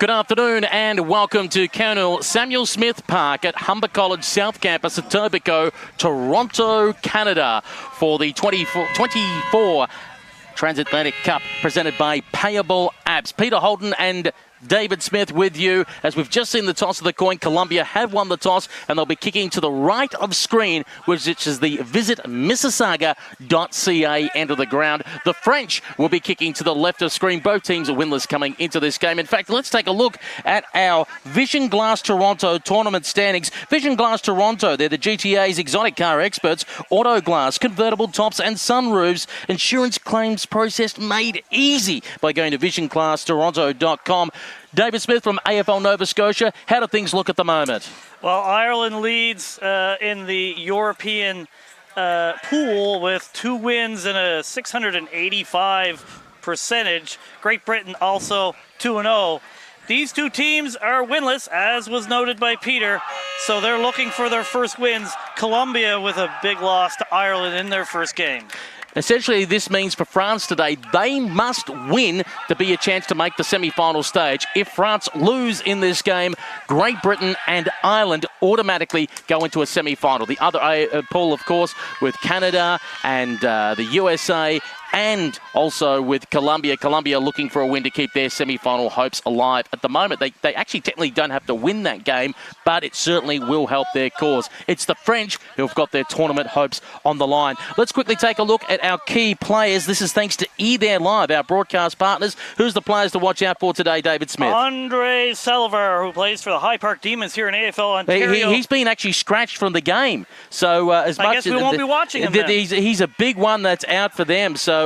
Good afternoon and welcome to Colonel Samuel Smith Park at Humber College South Campus at Etobicoke, Toronto, Canada for the 24 Transatlantic Cup presented by Payable apps. Peter Holden and David Smith with you. As we've just seen the toss of the coin, Colombia have won the toss and they'll be kicking to the right of screen, which is the visit Mississauga.ca end of the ground. The French will be kicking to the left of screen. Both teams are winless coming into this game. In fact, let's take a look at our Vision Glass Toronto tournament standings. Vision Glass Toronto, they're the GTA's exotic car experts. Auto glass, convertible tops and sunroofs. Insurance claims processed made easy by going to visionglasstoronto.com. David Smith from AFL Nova Scotia, how do things look at the moment? Well, Ireland leads in the European pool with 2 wins and a 685 percentage. Great Britain also 2-0. These two teams are winless, as was noted by Peter, so they're looking for their first wins. Colombia with a big loss to Ireland in their first game. Essentially, this means for France today, they must win to be a chance to make the semi-final stage. If France lose in this game, Great Britain and Ireland automatically go into a semi-final. The other pool, of course, with Canada and the USA, and also with Colombia. Colombia looking for a win to keep their semi-final hopes alive. At the moment, they actually technically don't have to win that game, but it certainly will help their cause. It's the French who've got their tournament hopes on the line. Let's quickly take a look at our key players. This is thanks to eThere Live, our broadcast partners. Who's the players to watch out for today, David Smith? Andre Selver, who plays for the High Park Demons here in AFL Ontario. He's been actually scratched from the game. So I guess we won't be watching him then. He's a big one that's out for them. So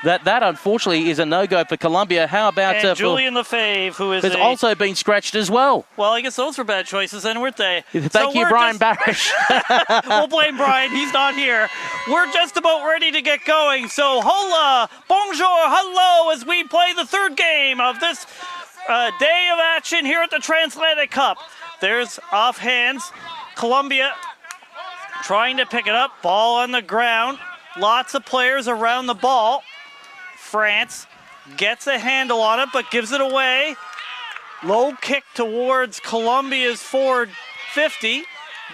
that unfortunately is a no-go for Colombia. How about Julian Lefebvre, who has also been scratched as well? Well, I guess those were bad choices then, weren't they? Thank you, Brian Barish. We'll blame Brian. He's not here. We're just about ready to get going. So hola, bonjour, hello, as we play the third game of this day of action here at the Transatlantic Cup. There's off hands. Colombia trying to pick it up. Ball on the ground. Lots of players around the ball. France gets a handle on it, but gives it away. Low kick towards Colombia's forward 50.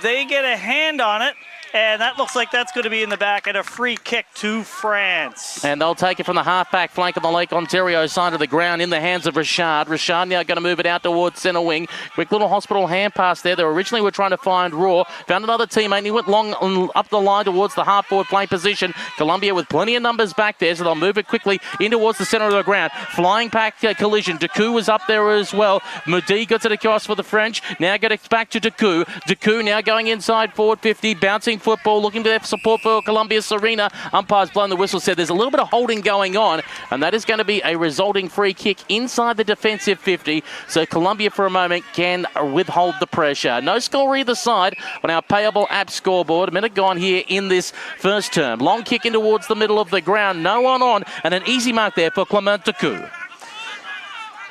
They get a hand on it, and that looks like that's going to be in the back, and a free kick to France. And they'll take it from the half-back flank on the Lake Ontario side of the ground in the hands of Richard. Richard now going to move it out towards centre wing. Quick little hospital hand pass there. They originally were trying to find Raw. Found another teammate, and he went long up the line towards the half-forward flank position. Colombia with plenty of numbers back there, so they'll move it quickly in towards the centre of the ground. Flying back collision. Decoux was up there as well. Moudi gets it across for the French. Now get it back to Decoux. Decoux now going inside forward 50, bouncing football, looking for support for Colombia. Serena, umpire's blown the whistle, said there's a little bit of holding going on, and that is going to be a resulting free kick inside the defensive 50, so Colombia for a moment can withhold the pressure. No score either side on our Payable app scoreboard. A minute gone here in this first term. Long kick in towards the middle of the ground, no one on, and an easy mark there for Clement Decoux.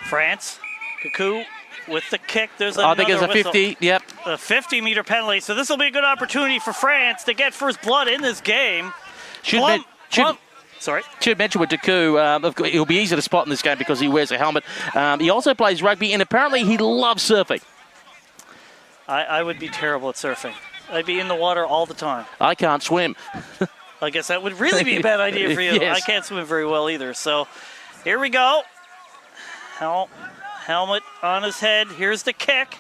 France, Decoux with the kick. There's another I think it's a 50, whistle. yep. A 50-meter penalty. So this will be a good opportunity for France to get first blood in this game. Should mention with Decoux, he'll be easy to spot in this game because he wears a helmet. He also plays rugby, and apparently he loves surfing. I would be terrible at surfing. I'd be in the water all the time. I can't swim. I guess that would really be a bad idea for you. Yes. I can't swim very well either. So here we go. Helmet on his head. Here's the kick.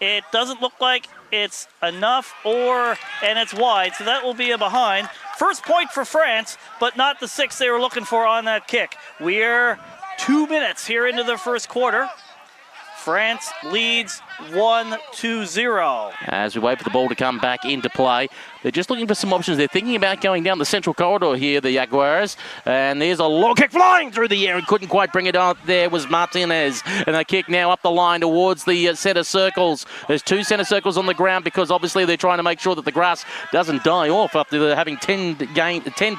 It doesn't look like it's enough, and it's wide, so that will be a behind. First point for France, but not the 6 they were looking for on that kick. We're 2 minutes here into the first quarter. France leads 1-0. As we wait for the ball to come back into play, they're just looking for some options. They're thinking about going down the central corridor here, the Jaguars. And there's a long kick flying through the air and couldn't quite bring it out. There was Martinez. And the kick now up the line towards the centre circles. There's 2 centre circles on the ground because obviously they're trying to make sure that the grass doesn't die off after having 10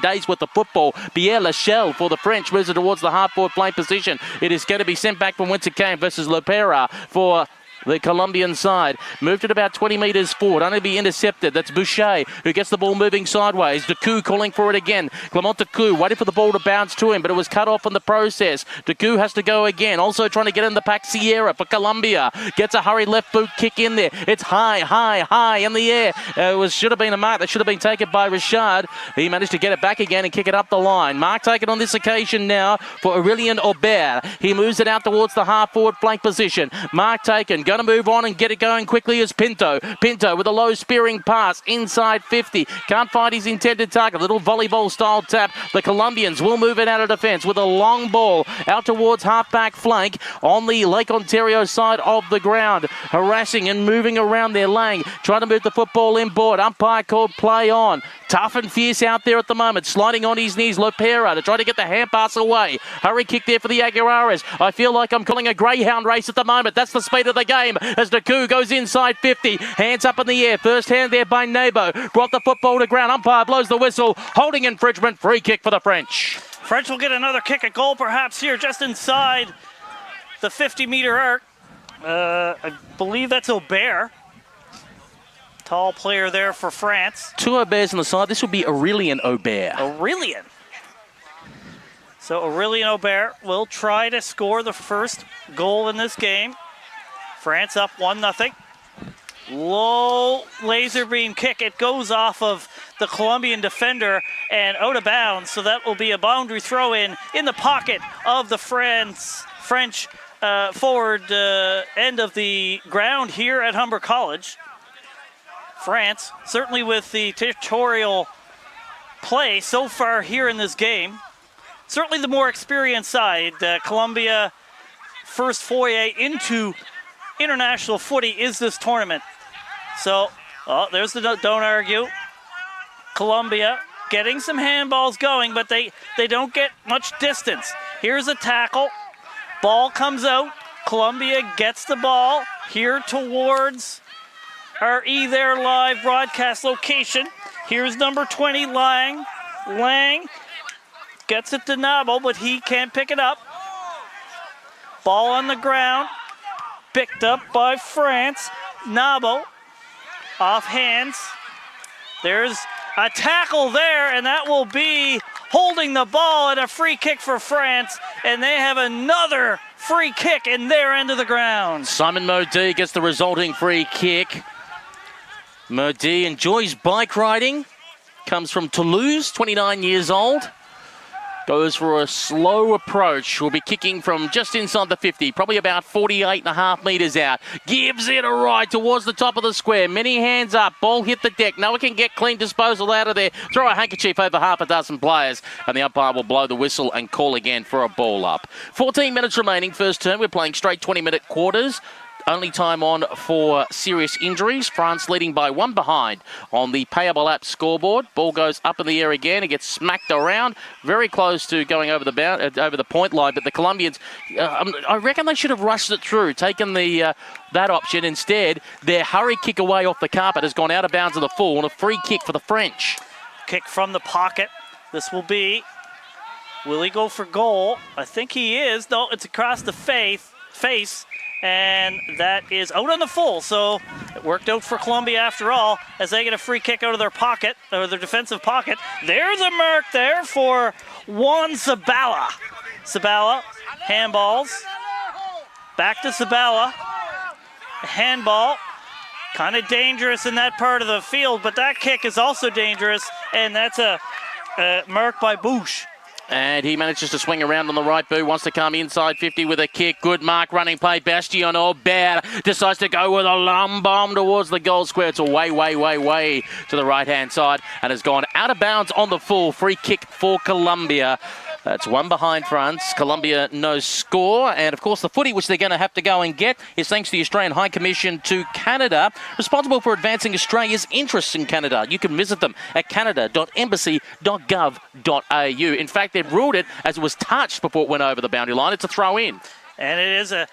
days worth of football. Pierre Lachelle for the French moves it towards the half-forward flank position. It is going to be sent back from whence it came versus Lopera for the Colombian side. Moved it about 20 metres forward, only to be intercepted. That's Boucher, who gets the ball moving sideways. Decoux calling for it again. Clement Decoux waiting for the ball to bounce to him, but it was cut off in the process. Decoux has to go again. Also trying to get in the pack, Sierra for Colombia. Gets a hurried left boot kick in there. It's high in the air. Should have been a mark that should have been taken by Richard. He managed to get it back again and kick it up the line. Mark taken on this occasion now for Aurelien Aubert. He moves it out towards the half-forward flank position. Mark taken, going to move on and get it going quickly as Pinto. Pinto with a low spearing pass inside 50. Can't find his intended target. Little volleyball-style tap. The Colombians will move it out of defence with a long ball out towards half-back flank on the Lake Ontario side of the ground. Harassing and moving around there. Lang trying to move the football inboard. Umpire called play on. Tough and fierce out there at the moment. Sliding on his knees, Lopera to try to get the hand pass away. Hurry kick there for the Aguilares. I feel like I'm calling a greyhound race at the moment. That's the speed of the game as Decoux goes inside 50. Hands up in the air. First hand there by Nebo. Brought the football to ground. Umpire blows the whistle. Holding infringement. Free kick for the French. French will get another kick at goal perhaps here just inside the 50-meter arc. I believe that's Aubert. Tall player there for France. Two Auberts on the side. This would be Aurelien Aubert. Aurelien. So Aurelien Aubert will try to score the first goal in this game. France up 1-0. Low laser beam kick. It goes off of the Colombian defender and out of bounds. So that will be a boundary throw in the pocket of the French forward end of the ground here at Humber College. France, certainly with the territorial play so far here in this game, certainly the more experienced side. Colombia first foray into international footy is this tournament. So, there's the don't argue. Colombia getting some handballs going, but they don't get much distance. Here's a tackle. Ball comes out. Colombia gets the ball here towards our there live broadcast location. Here's number 20, Lang. Lang gets it to Nabo, but he can't pick it up. Ball on the ground. Picked up by France. Nabo off hands. There's a tackle there, and that will be holding the ball and a free kick for France. And they have another free kick in their end of the ground. Simon Modi gets the resulting free kick. Modi enjoys bike riding. Comes from Toulouse, 29 years old. Goes for a slow approach. Will be kicking from just inside the 50, probably about 48.5 metres out. Gives it a ride towards the top of the square. Many hands up. Ball hit the deck. No one can get clean disposal out of there. Throw a handkerchief over half a dozen players. And the umpire will blow the whistle and call again for a ball up. 14 minutes remaining. First term. We're playing straight 20-minute quarters. Only time on for serious injuries. France leading by 1 behind on the Payable app scoreboard. Ball goes up in the air again. It gets smacked around. Very close to going over the point line. But the Colombians, I reckon they should have rushed it through, taken the that option. Instead, their hurry kick away off the carpet has gone out of bounds of the full and a free kick for the French. Kick from the pocket. This will be, will he go for goal? I think he is. No, it's across the face. And that is out on the full, so it worked out for Colombia after all, as they get a free kick out of their pocket, or their defensive pocket. There's a mark there for Juan Zabala. Zabala, handballs. Back to Zabala. Handball. Kind of dangerous in that part of the field, but that kick is also dangerous, and that's a mark by Bush. And he manages to swing around on the right boot, wants to come inside 50 with a kick. Good mark, running play. Bastien Aubert decides to go with a long bomb towards the goal square. It's way to the right-hand side and has gone out of bounds on the full. Free kick for Colombia. That's 1 behind France. Colombia no score. And, of course, the footy, which they're going to have to go and get, is thanks to the Australian High Commission to Canada, responsible for advancing Australia's interests in Canada. You can visit them at canada.embassy.gov.au. In fact, they've ruled it as it was touched before it went over the boundary line. It's a throw-in. And it is a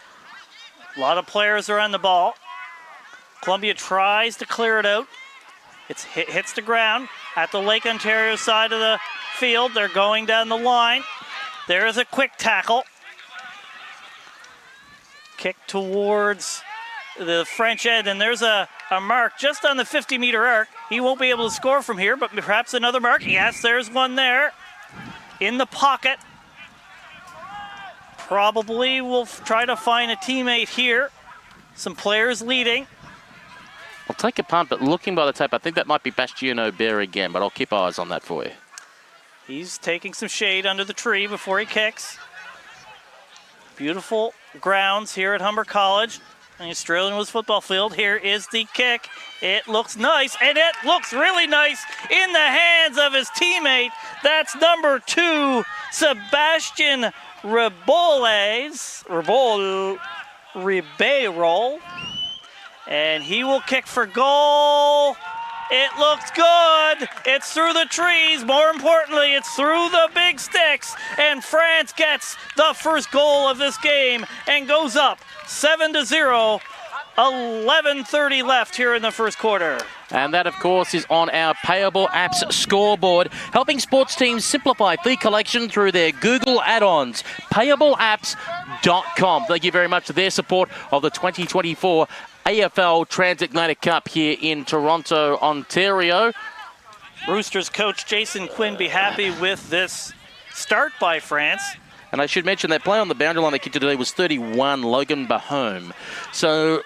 lot of players are on the ball. Colombia tries to clear it out. It hits the ground at the Lake Ontario side of the field. They're going down the line. There is a quick tackle. Kick towards the French end, and there's a mark just on the 50-meter arc. He won't be able to score from here, but perhaps another mark. Yes, there's one there in the pocket. Probably will try to find a teammate here. Some players leading. I'll take a punt, but looking by the tape, I think that might be Bastien Aubert again, but I'll keep eyes on that for you. He's taking some shade under the tree before he kicks. Beautiful grounds here at Humber College. The Australian Woods football field. Here is the kick. It looks nice, and it looks really nice in the hands of his teammate. That's number 2, Sebastian Ribeiro. And he will kick for goal. It looks good. It's through the trees. More importantly, it's through the big sticks. And France gets the first goal of this game and goes up 7-0. 11:30 left here in the first quarter. And that, of course, is on our Payable apps scoreboard, helping sports teams simplify fee collection through their Google add-ons. PayableApps.com. Thank you very much for their support of the 2024 AFL Transatlantic Cup here in Toronto, Ontario. Roosters coach Jason Quinn be happy with this start by France. And I should mention that play on the boundary line they kicked today was 31, Logan Bahome. So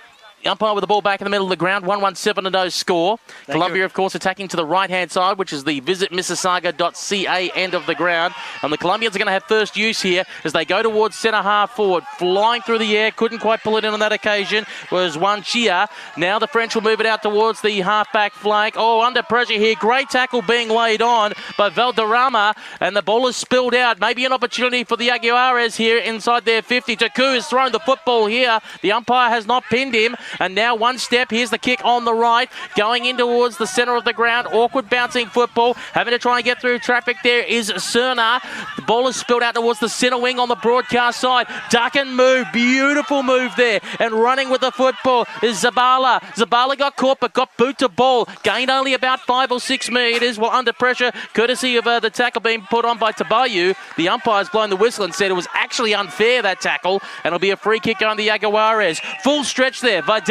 umpire with the ball back in the middle of the ground, 1-1-7-0 score. Colombia, of course, attacking to the right-hand side, which is the visitmississauga.ca end of the ground. And the Colombians are going to have first use here as they go towards centre-half forward. Flying through the air, couldn't quite pull it in on that occasion, was Juan Chia. Now the French will move it out towards the half-back flank. Oh, under pressure here. Great tackle being laid on by Valderrama, and the ball is spilled out. Maybe an opportunity for the Aguiares here inside their 50. Taku has thrown the football here. The umpire has not pinned him. And now one step, here's the kick on the right, going in towards the centre of the ground. Awkward bouncing football, having to try and get through traffic there is Cerna. The ball is spilled out towards the centre wing on the broadcast side. Duck and move, beautiful move there. And running with the football is Zabala. Zabala got caught but got boot to ball. Gained only about 5 or 6 metres while under pressure, courtesy of the tackle being put on by Tabayu. The umpire's blown the whistle and said it was actually unfair, that tackle. And it'll be a free kick on the Aguiares. Full stretch there, Vidal.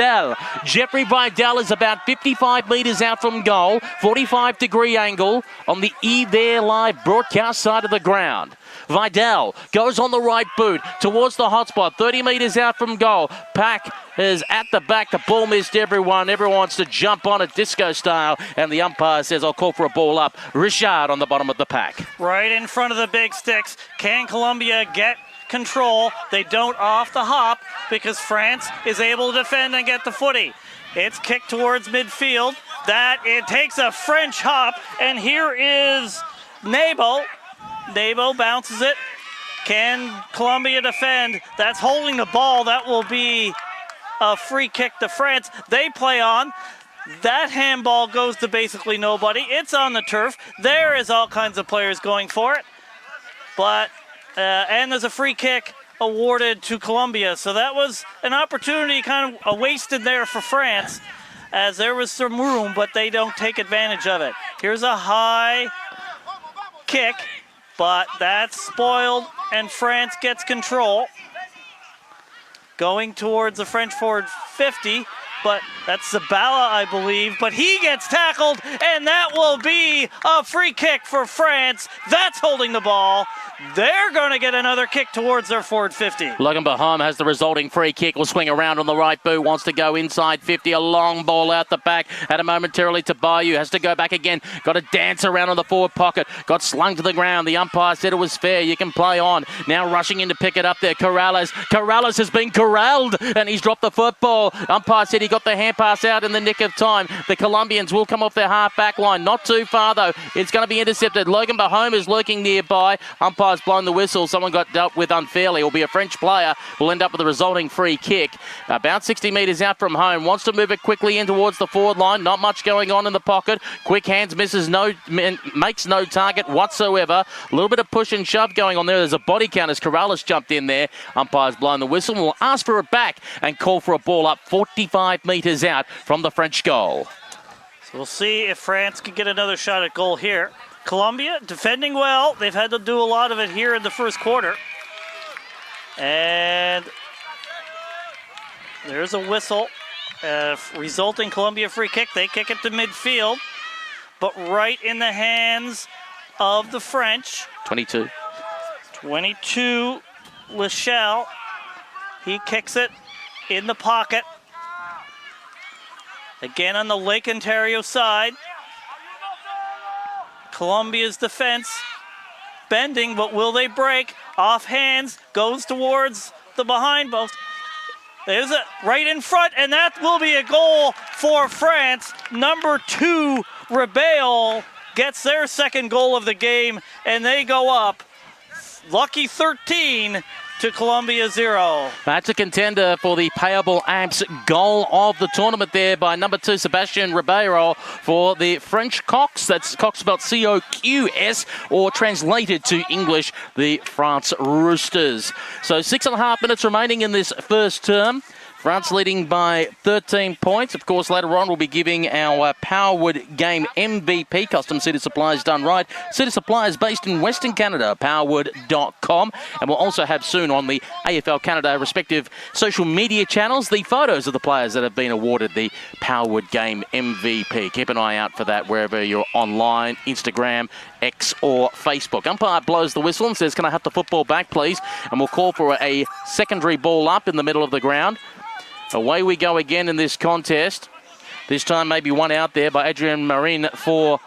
Jeffrey Vidal is about 55 metres out from goal, 45-degree angle on the there live broadcast side of the ground. Vidal goes on the right boot towards the hotspot, 30 metres out from goal. Pack is at the back. The ball missed everyone. Everyone wants to jump on it disco style, and the umpire says, I'll call for a ball up. Richard on the bottom of the pack. Right in front of the big sticks. Can Colombia get control? They don't off the hop because France is able to defend and get the footy. It's kicked towards midfield. That it takes a French hop, and here is Nebo. Nebo bounces it. Can Colombia defend? That's holding the ball. That will be a free kick to France. They play on. That handball goes to basically nobody. It's on the turf. There is all kinds of players going for it. But and there's a free kick awarded to Colombia. So that was an opportunity kind of wasted there for France, as there was some room, but they don't take advantage of it. Here's a high kick, but that's spoiled, and France gets control. Going towards the French forward 50, but that's Zabala, I believe, but he gets tackled, and that will be a free kick for France. That's holding the ball. They're going to get another kick towards their forward 50. Logan Bahome has the resulting free kick. Will swing around on the right boot. Wants to go inside 50. A long ball out the back. Had it momentarily to Bayou. Has to go back again. Got to dance around on the forward pocket. Got slung to the ground. The umpire said it was fair. You can play on. Now rushing in to pick it up there. Corrales. Corrales has been corralled, and he's dropped the football. Umpire said he got the hand pass out in the nick of time. The Colombians will come off their half-back line. Not too far, though. It's going to be intercepted. Logan Bahome is lurking nearby. Umpire's blown the whistle. Someone got dealt with unfairly. It'll be a French player. Will end up with a resulting free kick. About 60 metres out from home. Wants to move it quickly in towards the forward line. Not much going on in the pocket. Quick hands, makes no target whatsoever. A little bit of push and shove going on there. There's a body count as Corrales jumped in there. Umpire's blown the whistle. Will ask for it back and call for a ball up 45 metres out from the French goal. So we'll see if France can get another shot at goal here. Colombia defending well. They've had to do a lot of it here in the first quarter. And there's a whistle resulting Colombia free kick. They kick it to midfield, but right in the hands of the French. 22. 22, Lachelle. He kicks it in the pocket. Again on the Lake Ontario side. Colombia's defense bending, but will they break? Off hands, goes towards the behind post. There's it right in front, and that will be a goal for France. Number 2, Payable gets their second goal of the game, and they go up. Lucky 13 to Colombia 0. That's a contender for the Payable Amps goal of the tournament there by number 2, Sebastian Ribeiro for the French Cox. That's Cox spelled C-O-Q-S, or translated to English, the France Roosters. So 6.5 minutes remaining in this first term. France leading by 13 points. Of course, later on, we'll be giving our Powerwood game MVP, Custom City Supplies done right. City Supplies based in Western Canada, powerwood.com. And we'll also have soon on the AFL Canada respective social media channels the photos of the players that have been awarded the Powerwood game MVP. Keep an eye out for that wherever you're online, Instagram, X or Facebook. Umpire blows the whistle and says, "Can I have the football back, please?" And we'll call for a secondary ball up in the middle of the ground. Away we go again in this contest. This time maybe one out there by Adrian Marin for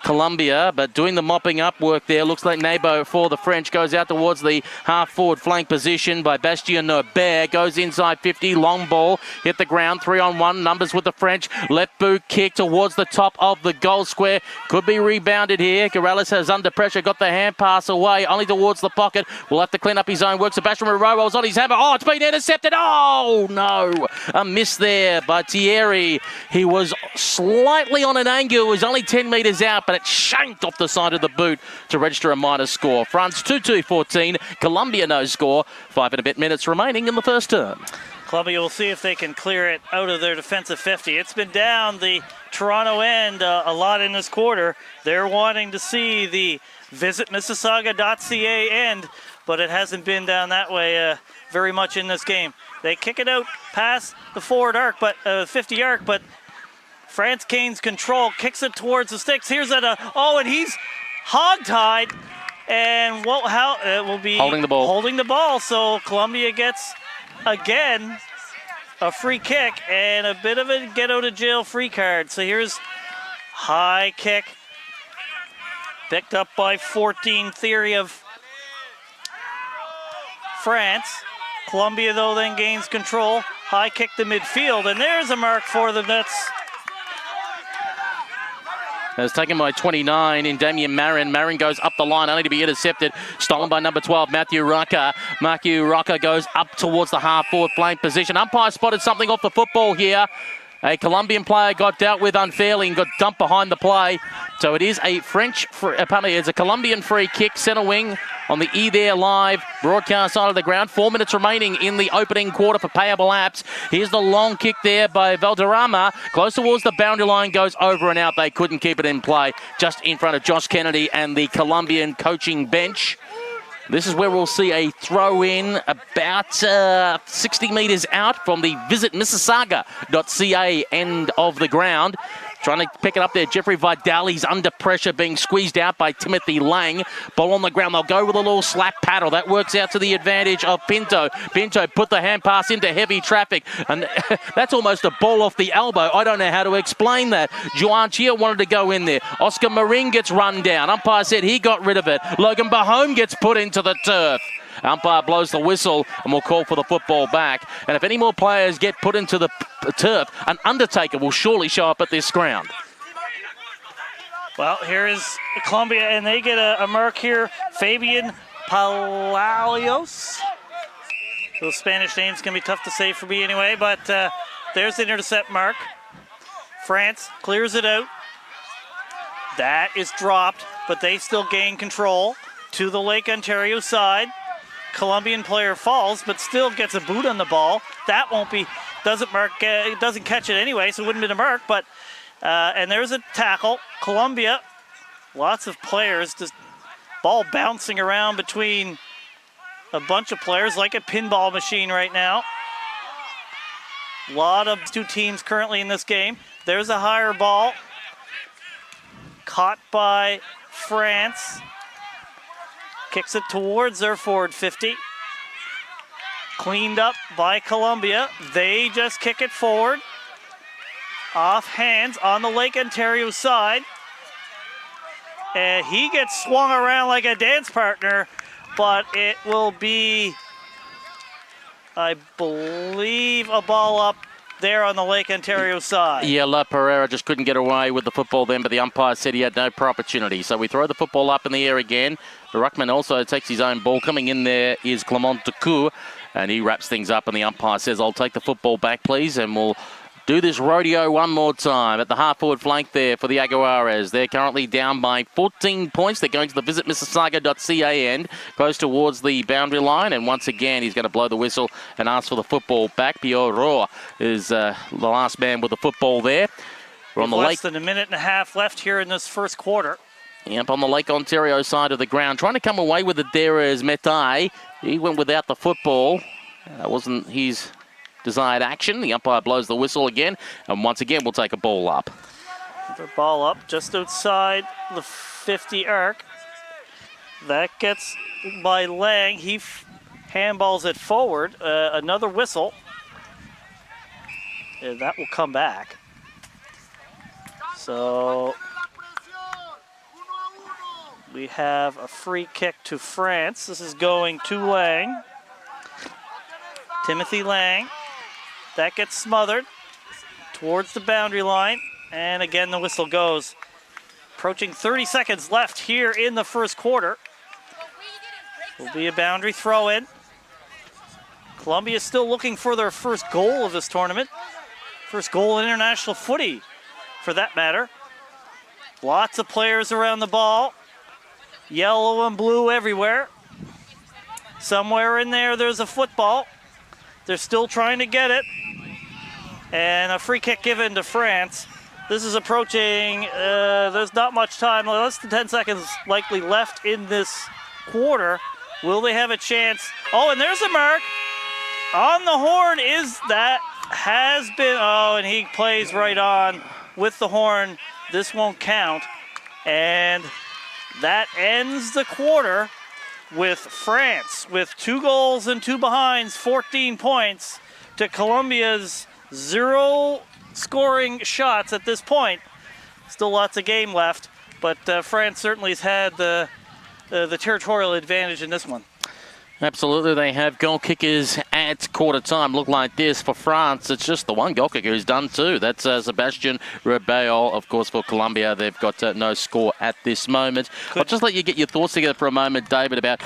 Colombia, but doing the mopping up work there. Looks like Nebo for the French goes out towards the half-forward flank position by Bastien Norbert. Goes inside 50, long ball, hit the ground, 3-on-1, numbers with the French. Left boot kick towards the top of the goal square. Could be rebounded here. Corrales has under pressure, got the hand pass away, only towards the pocket. Will have to clean up his own work. Sebastian Ribeiro is on his hammer. Oh, it's been intercepted. Oh, no. A miss there by Thierry. He was slightly on an angle. It was only 10 metres out, but it shanked off the side of the boot to register a minor score. France 2-2-14. Colombia no score. 5 and a bit minutes remaining in the first term. Colombia will see if they can clear it out of their defensive 50. It's been down the Toronto end a lot in this quarter. They're wanting to see the visit Mississauga.ca end, but it hasn't been down that way very much in this game. They kick it out past the forward arc, but 50 arc, but France gains control, kicks it towards the sticks. Here's and he's hog-tied, and it will be holding the ball. Holding the ball. So Colombia gets again a free kick and a bit of a get-out-of-jail free card. So here's high kick, picked up by 14. Theory of France. Colombia though then gains control. High kick to midfield, and there's a mark for them. That's It's taken by 29 in Damien Marin. Marin goes up the line, only to be intercepted. Stolen by number 12, Matthew Rucker. Matthew Rucker goes up towards the half-forward flank position. Umpire spotted something off the football here. A Colombian player got dealt with unfairly and got dumped behind the play. So it is a it's a Colombian free kick, centre wing on the E There Live broadcast side of the ground. 4 minutes remaining in the opening quarter for Payable Apps. Here's the long kick there by Valderrama. Close towards the boundary line, goes over and out. They couldn't keep it in play. Just in front of Josh Kennedy and the Colombian coaching bench. This is where we'll see a throw-in about 60 metres out from the Visit Mississauga.ca end of the ground. Trying to pick it up there, Jeffrey Vidali's under pressure, being squeezed out by Timothy Lang. Ball on the ground, they'll go with a little slap paddle. That works out to the advantage of Pinto. Pinto put the hand pass into heavy traffic, and that's almost a ball off the elbow. I don't know how to explain that. Juan Chia wanted to go in there. Oscar Marin gets run down. Umpire said he got rid of it. Logan Bahome gets put into the turf. Umpire blows the whistle and will call for the football back. And if any more players get put into the turf, an undertaker will surely show up at this ground. Well, here is Colombia, and they get a mark here. Fabian Palacios. Those Spanish names can be tough to say for me anyway, but there's the intercept mark. France clears it out. That is dropped, but they still gain control to the Lake Ontario side. Colombian player falls, but still gets a boot on the ball. That doesn't catch it anyway, so it wouldn't have been a mark, but and there's a tackle. Colombia, lots of players, just ball bouncing around between a bunch of players like a pinball machine right now. A lot of two teams currently in this game. There's a higher ball. Caught by France. Kicks it towards their forward 50. Cleaned up by Colombia. They just kick it forward. Off hands on the Lake Ontario side. And he gets swung around like a dance partner, but it will be, I believe, a ball up there on the Lake Ontario side. Yeah, La Pereira just couldn't get away with the football then, but the umpire said he had no opportunity. So we throw the football up in the air again. The ruckman also takes his own ball. Coming in there is Clement Decour, and he wraps things up, and the umpire says, I'll take the football back, please, and we'll do this rodeo one more time at the half-forward flank there for the Aguares. They're currently down by 14 points. They're going to the visitmississauga.ca end, close towards the boundary line, and once again he's going to blow the whistle and ask for the football back. Payable is the last man with the football there. We're on the less than a minute and a half left here in this first quarter. Yep, on the Lake Ontario side of the ground. Trying to come away with it there is Metai. He went without the football. That wasn't his desired action. The umpire blows the whistle again, and once again we'll take a ball up. The ball up just outside the 50 arc. That gets by Lang. He handballs it forward. Another whistle. And that will come back. So we have a free kick to France. This is going to Lang. Timothy Lang. That gets smothered towards the boundary line. And again, the whistle goes. Approaching 30 seconds left here in the first quarter. Will be a boundary throw in. Colombia is still looking for their first goal of this tournament. First goal in international footy, for that matter. Lots of players around the ball. Yellow and blue everywhere. Somewhere in there, there's a football. They're still trying to get it. And a free kick given to France. This is approaching, there's not much time, less than 10 seconds likely left in this quarter. Will they have a chance? Oh, and there's a mark. On the horn has been, and he plays right on with the horn. This won't count. And that ends the quarter with France with 2 goals and 2 behinds, 14 points to Colombia's 0 scoring shots at this point. Still lots of game left, but France certainly has had the territorial advantage in this one. Absolutely, they have goal kickers at quarter time. Look like this for France. It's just the one goal kicker who's done two. That's Sebastian Rebell, of course, for Colombia. They've got no score at this moment. I'll just let you get your thoughts together for a moment, David, about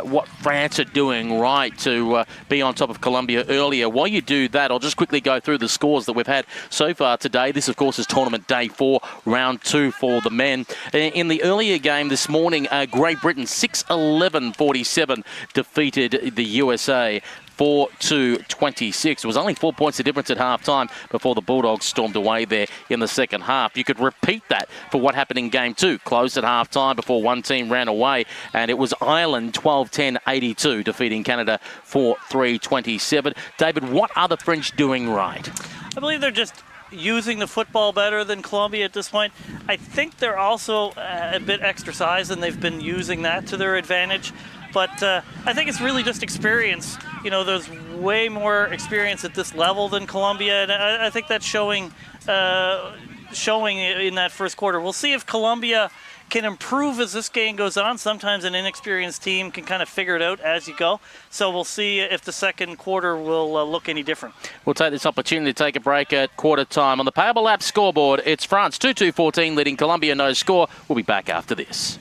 what France are doing right to be on top of Colombia earlier. While you do that, I'll just quickly go through the scores that we've had so far today. This, of course, is tournament day 4, round 2 for the men. In the earlier game this morning, Great Britain 6-11-47 defeated the USA 4-26. It was only 4 points of difference at halftime before the Bulldogs stormed away there in the second half. You could repeat that for what happened in game 2. Closed at halftime before one team ran away, and it was Ireland 12-10-82 defeating Canada 4-3-27. David, what are the French doing right? I believe they're just using the football better than Colombia at this point. I think they're also a bit extra size, and they've been using that to their advantage. But I think it's really just experience. You know, there's way more experience at this level than Colombia, and I think that's showing in that first quarter. We'll see if Colombia can improve as this game goes on. Sometimes an inexperienced team can kind of figure it out as you go. So we'll see if the second quarter will look any different. We'll take this opportunity to take a break at quarter time. On the Payable app scoreboard, it's France 2-2-14 leading Colombia, no score. We'll be back after this.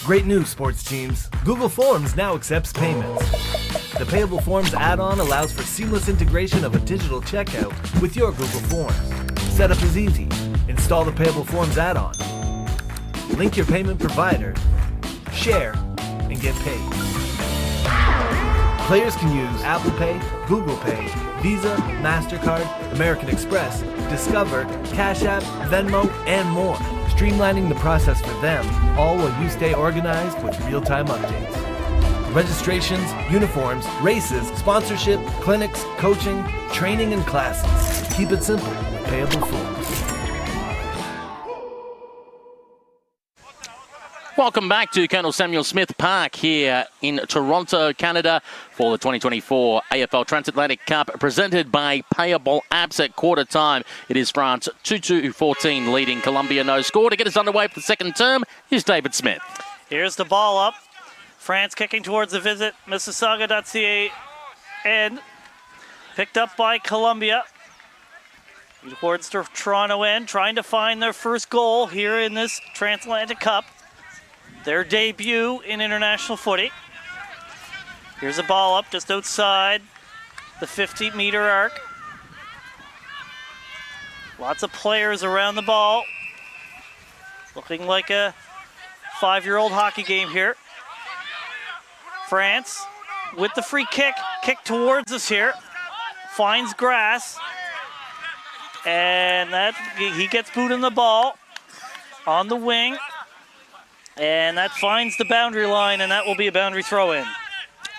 Great news, sports teams. Google Forms now accepts payments. The Payable Forms add-on allows for seamless integration of a digital checkout with your Google Forms. Setup is easy. Install the Payable Forms add-on. Link your payment provider, share, and get paid. Players can use Apple Pay, Google Pay, Visa, MasterCard, American Express, Discover, Cash App, Venmo, and more. Streamlining the process for them, all while you stay organized with real-time updates. Registrations, uniforms, races, sponsorship, clinics, coaching, training, and classes. Keep it simple with Payable Forms. Welcome back to Colonel Samuel Smith Park here in Toronto, Canada for the 2024 AFL Transatlantic Cup presented by Payable Apps at quarter time. It is France 2-14 leading Colombia, no score. To get us underway for the second term, here's David Smith. Here's the ball up. France kicking towards the visit. Mississauga.ca end. Picked up by Colombia. Towards the Toronto end, trying to find their first goal here in this Transatlantic Cup. Their debut in international footy. Here's a ball up just outside the 50-meter arc. Lots of players around the ball. Looking like a 5-year-old hockey game here. France with the free kick towards us here. Finds grass. And that he gets booed in the ball on the wing. And that finds the boundary line, and that will be a boundary throw-in.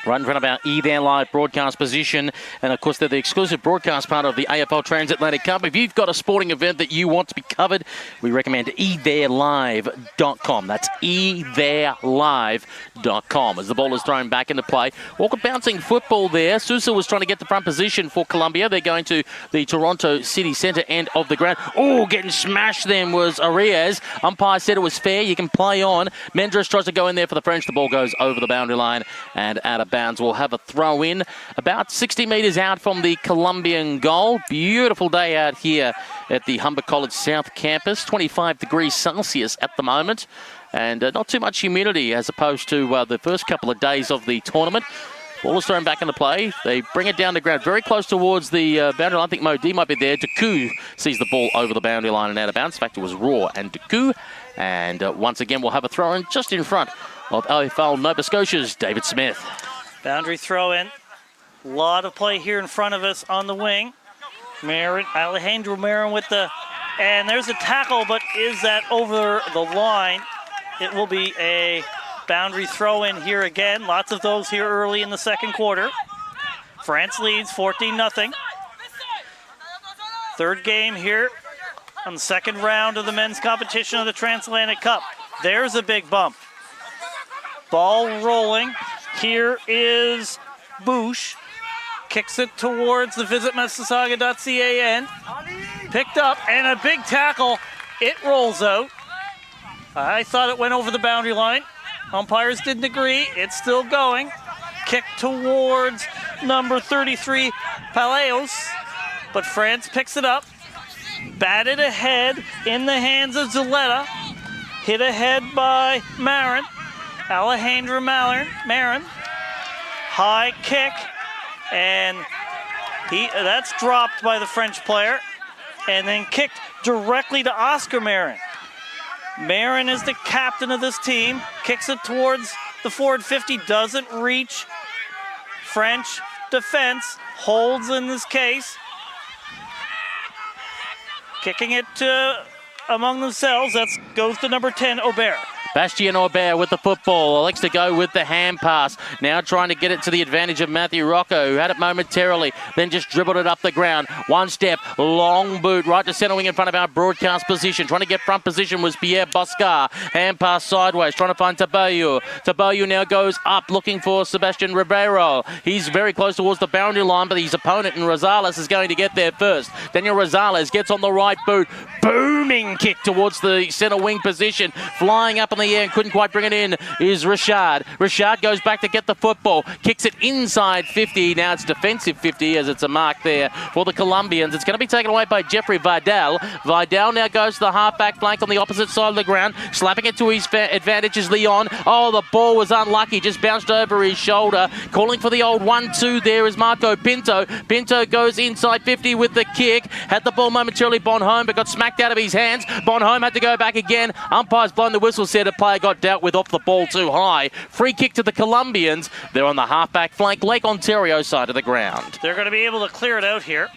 Right in front of our eThere Live broadcast position. And, of course, they're the exclusive broadcast part of the AFL Transatlantic Cup. If you've got a sporting event that you want to be covered, we recommend etherelive.com. That's etherelive.com. As the ball is thrown back into play. Walker bouncing football there. Sousa was trying to get the front position for Colombia. They're going to the Toronto City Centre end of the ground. Oh, getting smashed then was Arias. Umpire said it was fair. You can play on. Mendres tries to go in there for the French. The ball goes over the boundary line and out of bounds. We'll have a throw in about 60 metres out from the Colombian goal. Beautiful day out here at the Humber College South Campus. 25 degrees Celsius at the moment. And not too much humidity as opposed to the first couple of days of the tournament. Ball is thrown back into play. They bring it down the ground very close towards the boundary line. I think Mo D might be there. Deku sees the ball over the boundary line and out of bounds. In fact, it was Raw and Deku. And once again, we'll have a throw in just in front of AFL Nova Scotia's David Smith. Boundary throw in. A lot of play here in front of us on the wing. Alejandro Marin with the... And there's a tackle, but is that over the line? It will be a boundary throw in here again. Lots of those here early in the second quarter. France leads 14-0. Third game here on the second round of the men's competition of the Transatlantic Cup. There's a big bump. Ball rolling. Here is Bouche. Kicks it towards the Visit Mississauga.ca end. Picked up and a big tackle. It rolls out. I thought it went over the boundary line. Umpires didn't agree. It's still going. Kick towards number 33, Palaos. But France picks it up. Batted ahead in the hands of Zaletta. Hit ahead by Marin. Alejandro Marin. High kick. And that's dropped by the French player. And then kicked directly to Oscar Marin. Marin is the captain of this team. Kicks it towards the forward 50. Doesn't reach. French defense holds in this case. Kicking it among themselves. That goes to number 10, Aubert. Bastien Aubert with the football, likes to go with the hand pass. Now trying to get it to the advantage of Matthew Rocco, who had it momentarily, then just dribbled it up the ground. One step, long boot, right to centre wing in front of our broadcast position. Trying to get front position was Pierre Boscar. Hand pass sideways, trying to find Tabayu. Tabayu now goes up, looking for Sebastian Ribeiro. He's very close towards the boundary line, but his opponent in Rosales is going to get there first. Daniel Rosales gets on the right boot. Booming kick towards the centre wing position. Flying up in the the air and couldn't quite bring it in is Rashad. Rashad goes back to get the football, kicks it inside 50. Now it's defensive 50 as it's a mark there for the Colombians. It's going to be taken away by Jeffrey Vidal. Vidal now goes to the half-back flank on the opposite side of the ground, slapping it to his advantage is Leon. Oh, the ball was unlucky, just bounced over his shoulder. Calling for the old 1-2 there is Marco Pinto. Pinto goes inside 50 with the kick. Had the ball momentarily Bonhomme, but got smacked out of his hands. Bonhomme had to go back again. Umpire's blown the whistle, said a player got dealt with off the ball too high. Free kick to the Colombians. They're on the half-back flank, Lake Ontario side of the ground. They're going to be able to clear it out here.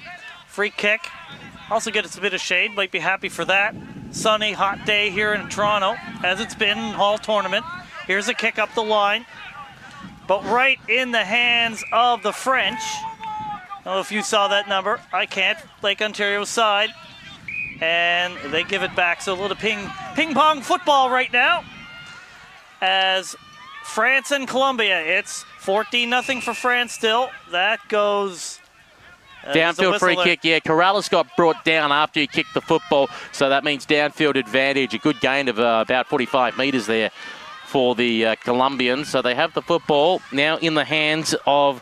Free kick. Also gets a bit of shade. Might be happy for that. Sunny, hot day here in Toronto, as it's been in Hall Tournament. Here's a kick up the line, but right in the hands of the French. I don't know if you saw that number. I can't. Lake Ontario side. And they give it back. So a little ping pong football right now. As France and Colombia, it's 14-0 for France still. That goes... downfield free kick, yeah. Corrales got brought down after he kicked the football, so that means downfield advantage. A good gain of about 45 metres there for the Colombians. So they have the football now in the hands of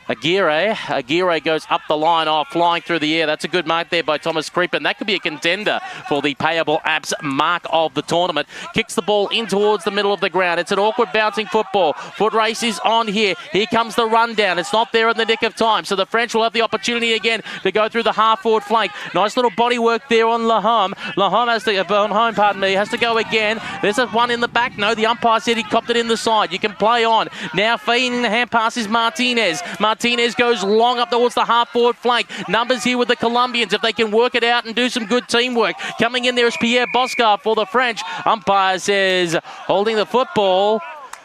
Aguirre. Aguirre goes up the line, flying through the air. That's a good mark there by Thomas Creepin. That could be a contender for the Payable Apps mark of the tournament. Kicks the ball in towards the middle of the ground. It's an awkward bouncing football. Foot race is on here. Here comes the rundown. It's not there in the nick of time, so the French will have the opportunity again to go through the half-forward flank. Nice little body work there on Lahome. Lahome has to, has to go again. There's a one in the back. No, the umpire said he copped it in the side. You can play on. Now feeding the hand pass is Martinez. Martinez goes long up towards the half-forward flank. Numbers here with the Colombians if they can work it out and do some good teamwork. Coming in there is Pierre Boscar for the French. Umpire says holding the football.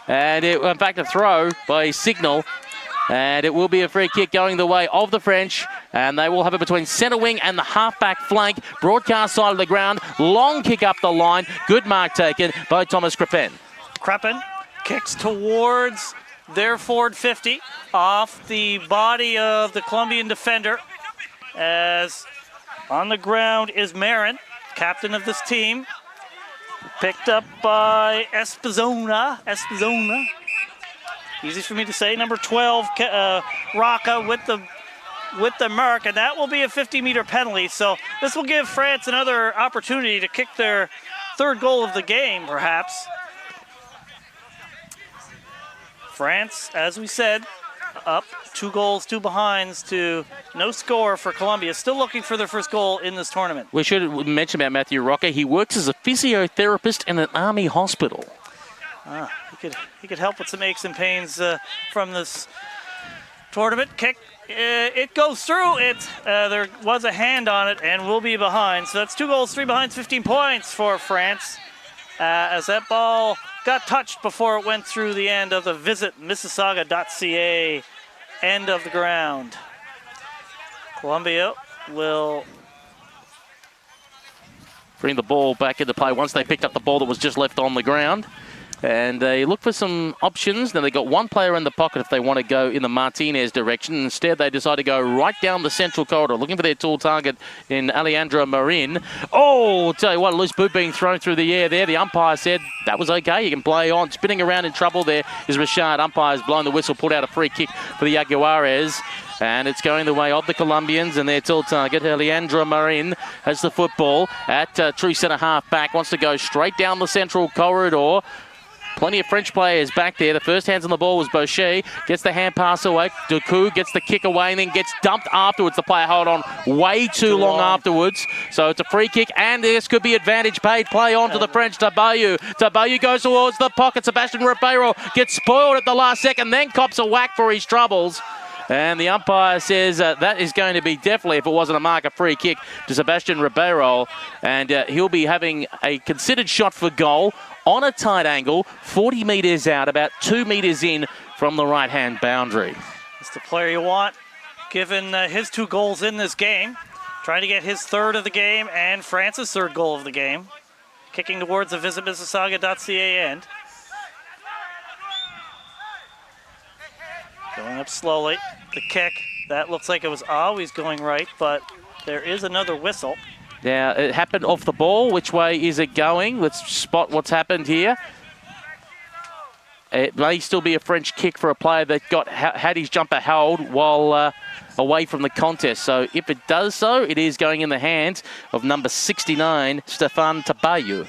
And in fact, a throw by signal. And it will be a free kick going the way of the French. And they will have it between centre wing and the half-back flank. Broadcast side of the ground. Long kick up the line. Good mark taken by Thomas Crepin. Crepin kicks towards their forward 50 off the body of the Colombian defender. As on the ground is Marin, captain of this team. Picked up by Espizona. Easy for me to say. Number 12, Rocca with the mark, and that will be a 50-meter penalty. So this will give France another opportunity to kick their third goal of the game, perhaps. France, as we said, up 2 goals, 2 behinds to no score for Colombia. Still looking for their first goal in this tournament. We should mention about Matthew Rocca. He works as a physiotherapist in an army hospital. He could help with some aches and pains from this tournament. Kick, it goes through. There was a hand on it and will be behind. So that's 2 goals, 3 behinds, 15 points for France. As that ball got touched before it went through the end of the visit Mississauga.ca end of the ground. Colombia will bring the ball back into play once they picked up the ball that was just left on the ground. And they look for some options. Now, they've got one player in the pocket if they want to go in the Martinez direction. Instead, they decide to go right down the central corridor, looking for their tall target in Alejandro Marin. Oh, tell you what, a loose boot being thrown through the air there. The umpire said that was okay. You can play on. Spinning around in trouble there is Rashad. Umpire's blown the whistle, pulled out a free kick for the Jaguares. And it's going the way of the Colombians and their tall target. Alejandro Marin has the football at true centre half back. Wants to go straight down the central corridor. Plenty of French players back there. The first hands on the ball was Boucher. Gets the hand pass away. Ducou gets the kick away and then gets dumped afterwards. The player held on way too long afterwards. So it's a free kick and this could be advantage paid. Play on to the French. Tabayu. Tabayu goes towards the pocket. Sebastian Ribeiro gets spoiled at the last second, then cops a whack for his troubles. And the umpire says that is going to be definitely, if it wasn't a mark, a free kick to Sebastian Ribeiro. And he'll be having a considered shot for goal on a tight angle, 40 metres out, about 2 metres in from the right-hand boundary. It's the player you want, given his 2 goals in this game. Trying to get his third of the game and France's third goal of the game. Kicking towards the Visit Mississauga.ca end. Going up slowly. The kick, that looks like it was always going right, but there is another whistle. Now, it happened off the ball. Which way is it going? Let's spot what's happened here. It may still be a French kick for a player that had his jumper held while away from the contest. So if it does so, it is going in the hands of number 69, Stéphane Tabayo.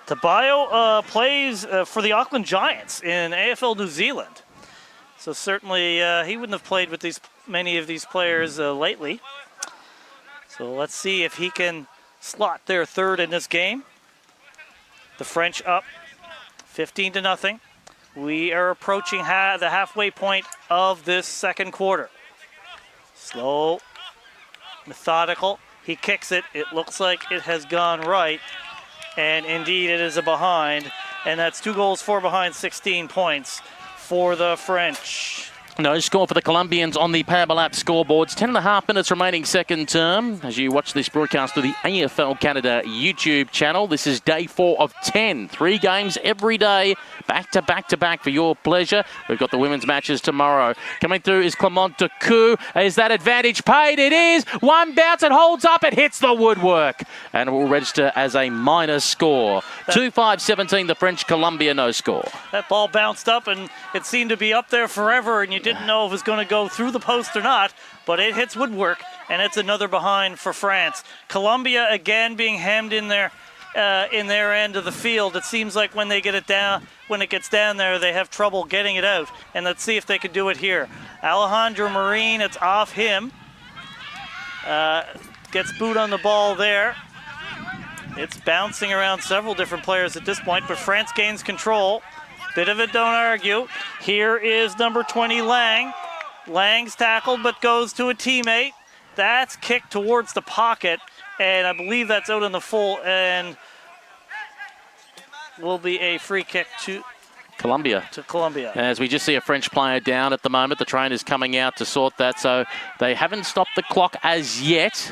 Tabayo plays for the Auckland Giants in AFL New Zealand. So certainly he wouldn't have played with many of these players lately. So let's see if he can slot their third in this game. The French up 15-0. We are approaching the halfway point of this second quarter. Slow, methodical. He kicks it. It looks like it has gone right. And indeed, it is a behind. And that's 2 goals, 4 behind, 16 points for the French. No score for the Colombians on the Payable app scoreboards. 10.5 minutes remaining second term. As you watch this broadcast through the AFL Canada YouTube channel, this is day 4 of 10. 3 games every day, back to back to back for your pleasure. We've got the women's matches tomorrow. Coming through is Clement Decoux. Is that advantage paid? It is. One bounce, it holds up, it hits the woodwork. And it will register as a minor score. 2-5-17, the French Colombia no score. That ball bounced up and it seemed to be up there forever, and you didn't know if it was going to go through the post or not, but it hits woodwork, and it's another behind for France. Colombia again being hemmed in their end of the field. It seems like when it gets down there, they have trouble getting it out. And let's see if they can do it here. Alejandro Marin, it's off him. Gets boot on the ball there. It's bouncing around several different players at this point, but France gains control. Bit of it, don't argue. Here is number 20, Lang. Lang's tackled, but goes to a teammate. That's kicked towards the pocket, and I believe that's out in the full, and will be a free kick to Colombia. As we just see a French player down at the moment. The trainer's coming out to sort that, so they haven't stopped the clock as yet.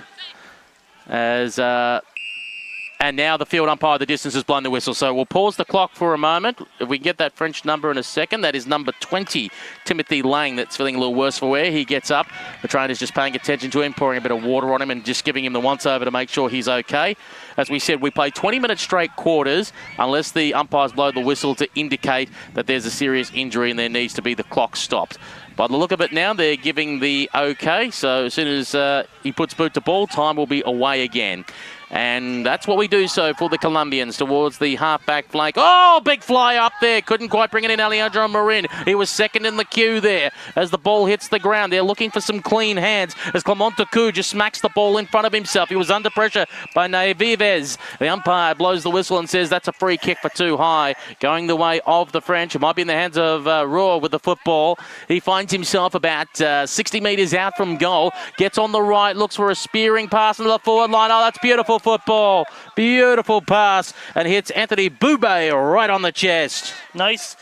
And now the field umpire, the distance has blown the whistle. So we'll pause the clock for a moment. If we can get that French number in a second, that is number 20, Timothy Lang, that's feeling a little worse for wear. He gets up. The trainer's just paying attention to him, pouring a bit of water on him and just giving him the once-over to make sure he's okay. As we said, we play 20-minute straight quarters unless the umpires blow the whistle to indicate that there's a serious injury and there needs to be the clock stopped. By the look of it now, they're giving the okay. So as soon as he puts boot to ball, time will be away again. And that's what we do so for the Colombians towards the half-back flank. Oh, big fly up there. Couldn't quite bring it in, Alejandro Marin. He was second in the queue there as the ball hits the ground. They're looking for some clean hands as Clement Decoux just smacks the ball in front of himself. He was under pressure by Naivives. The umpire blows the whistle and says that's a free kick for too high. Going the way of the French. It might be in the hands of Rohr with the football. He finds himself about 60 metres out from goal. Gets on the right, looks for a spearing pass into the forward line. Oh, that's beautiful football. Beautiful pass, and hits Anthony Boubé right on the chest. Nice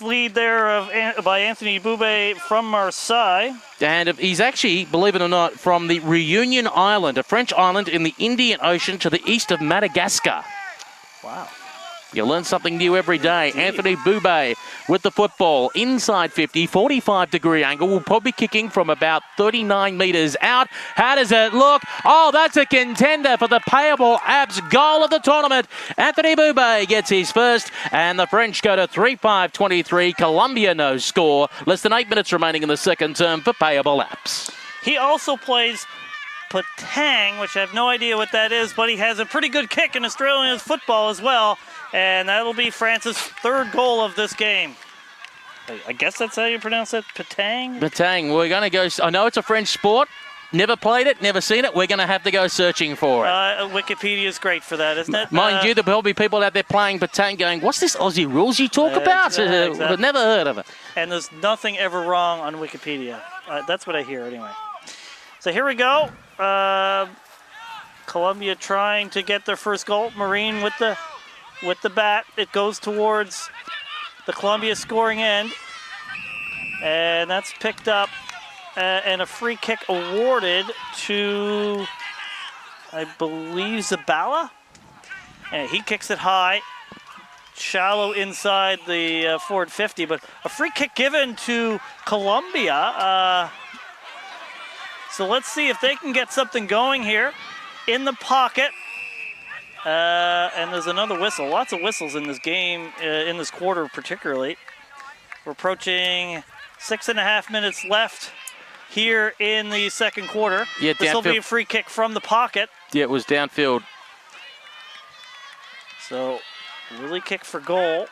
lead there by Anthony Boubé from Marseille. And he's actually, believe it or not, from the Reunion Island, a French island in the Indian Ocean to the east of Madagascar. Wow. You learn something new every day. Anthony Boubé with the football. Inside 50, 45-degree angle. Will probably kicking from about 39 metres out. How does it look? Oh, that's a contender for the Payable Abs goal of the tournament. Anthony Boubé gets his first, and the French go to 3-5-23. Colombia no score. Less than 8 minutes remaining in the second term for Payable Abs. He also plays Patang, which I have no idea what that is, but he has a pretty good kick in Australian football as well. And that'll be France's third goal of this game. I guess that's how you pronounce it, Patang? Patang. We're going to go... I know it's a French sport. Never played it, never seen it. We're going to have to go searching for it. Wikipedia is great for that, isn't it? Mind you, there'll be people out there playing Patang going, what's this Aussie rules you talk about? Exactly. I've never heard of it. And there's nothing ever wrong on Wikipedia. That's what I hear anyway. So here we go. Colombia trying to get their first goal. Marine with the bat. It goes towards the Colombia scoring end. And that's picked up. And a free kick awarded to, I believe, Zabala. And he kicks it high. Shallow inside the forward 50. But a free kick given to Colombia. So let's see if they can get something going here. In the pocket. And there's another whistle. Lots of whistles in this game, in this quarter particularly. We're approaching 6.5 minutes left here in the second quarter. Yeah, this will be downfield. a free kick from the pocket. Yeah, it was downfield. So, Willie kick for goal.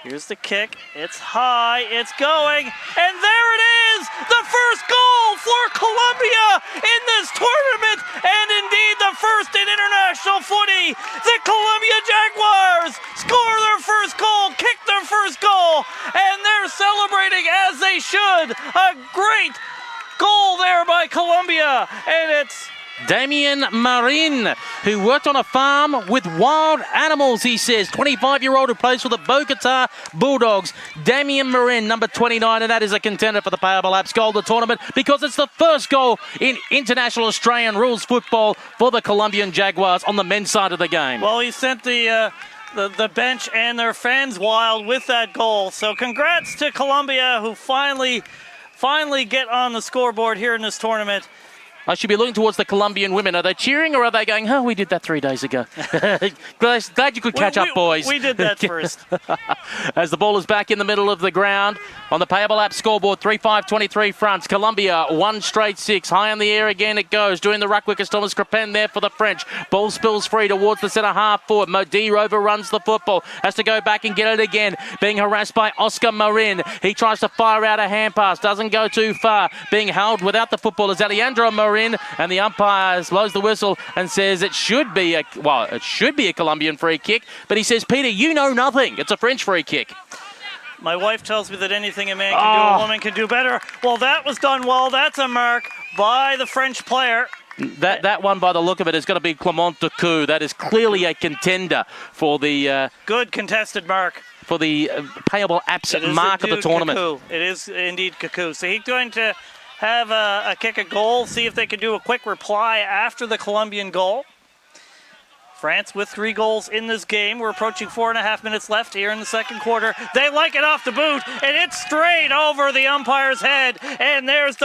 Here's the kick. It's high. It's going. And there it is! The first goal for Colombia in this tournament. And indeed, the first in international footy. The Colombia Jaguars score their first goal, kick their first goal, and they're celebrating as they should. A great goal there by Colombia. And it's Damien Marin, who worked on a farm with wild animals, he says. 25-year-old who plays for the Bogota Bulldogs. Damien Marin, number 29, and that is a contender for the Payable Apps Goal of the tournament because it's the first goal in international Australian rules football for the Colombian Jaguars on the men's side of the game. Well, he sent the bench and their fans wild with that goal. So congrats to Colombia, who finally get on the scoreboard here in this tournament. I should be looking towards the Colombian women. Are they cheering or are they going, oh, we did that 3 days ago? Glad you could catch up, boys. We did that first. As the ball is back in the middle of the ground on the Payable App scoreboard, 3-5-23 fronts. Colombia, 1 straight 6. High in the air again it goes. Doing the ruck is Thomas Crepin there for the French. Ball spills free towards the centre half forward. Modir overruns the football. Has to go back and get it again. Being harassed by Oscar Marin. He tries to fire out a hand pass. Doesn't go too far. Being held without the football is Alejandro Marin. And the umpire blows the whistle and says it should be a Colombian free kick, but he says, Peter, you know nothing. It's a French free kick. My wife tells me that anything a man can do, a woman can do better. Well, that was done well. That's a mark by the French player. That one, by the look of it, is going to be Clement Ducou. That is clearly a contender for the good contested mark for the Payable Apps mark of the tournament. Cuckoo. It is indeed Cuckoo. So he's going to have a kick a goal, see if they can do a quick reply after the Colombian goal. France with 3 goals in this game. We're approaching 4.5 minutes left here in the second quarter. They like it off the boot, and it's straight over the umpire's head. And there's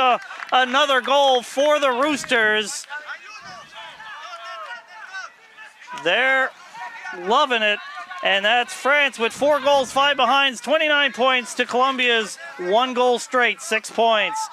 another goal for the Roosters. They're loving it. And that's France with 4 goals, 5 behinds, 29 points to Colombia's 1 goal straight, 6 points.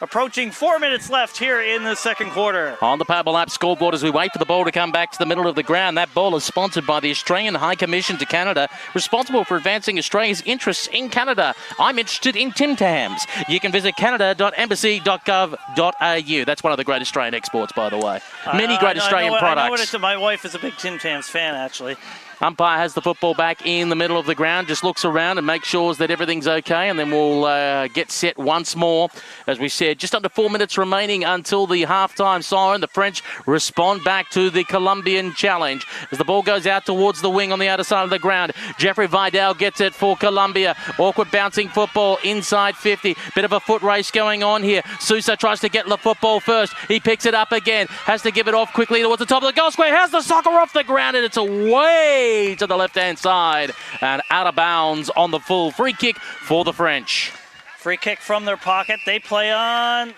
Approaching 4 minutes left here in the second quarter. On the Payable App scoreboard as we wait for the ball to come back to the middle of the ground. That ball is sponsored by the Australian High Commission to Canada, responsible for advancing Australia's interests in Canada. I'm interested in Tim Tams. You can visit canada.embassy.gov.au. That's one of the great Australian exports, by the way. Many great Australian products. My wife is a big Tim Tams fan, actually. Umpire has the football back in the middle of the ground, just looks around and makes sure that everything's okay, and then we'll get set once more. As we said, just under 4 minutes remaining until the halftime siren. The French respond back to the Colombian challenge. As the ball goes out towards the wing on the outer side of the ground, Jeffrey Vidal gets it for Colombia. Awkward bouncing football inside 50. Bit of a foot race going on here. Sousa tries to get the football first. He picks it up again. Has to give it off quickly towards the top of the goal square. Has the soccer off the ground, and it's away to the left-hand side and out of bounds on the full free kick for the French. Free kick from their pocket. They play on.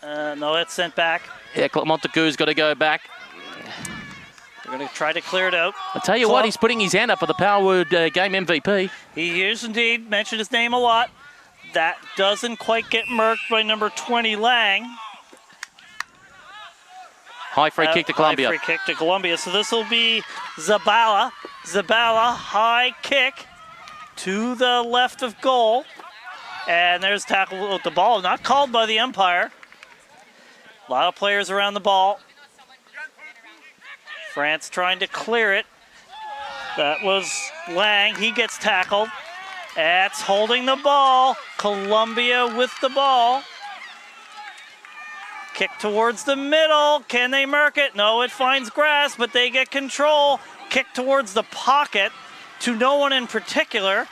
No, it's sent back. Yeah, Clement Ducou's got to go back. They're going to try to clear it out. I'll tell you what, he's putting his hand up for the Powerwood game MVP. He is indeed. Mentioned his name a lot. That doesn't quite get murked by number 20, Lang. High free kick to Colombia. High free kick to Colombia. So this will be Zabala. Zabala, high kick to the left of goal. And there's tackle with the ball. Not called by the umpire. A lot of players around the ball. France trying to clear it. That was Lang. He gets tackled. That's holding the ball. Colombia with the ball. Kick towards the middle. Can they mark it? No, it finds grass, but they get control. Kick towards the pocket to no one in particular.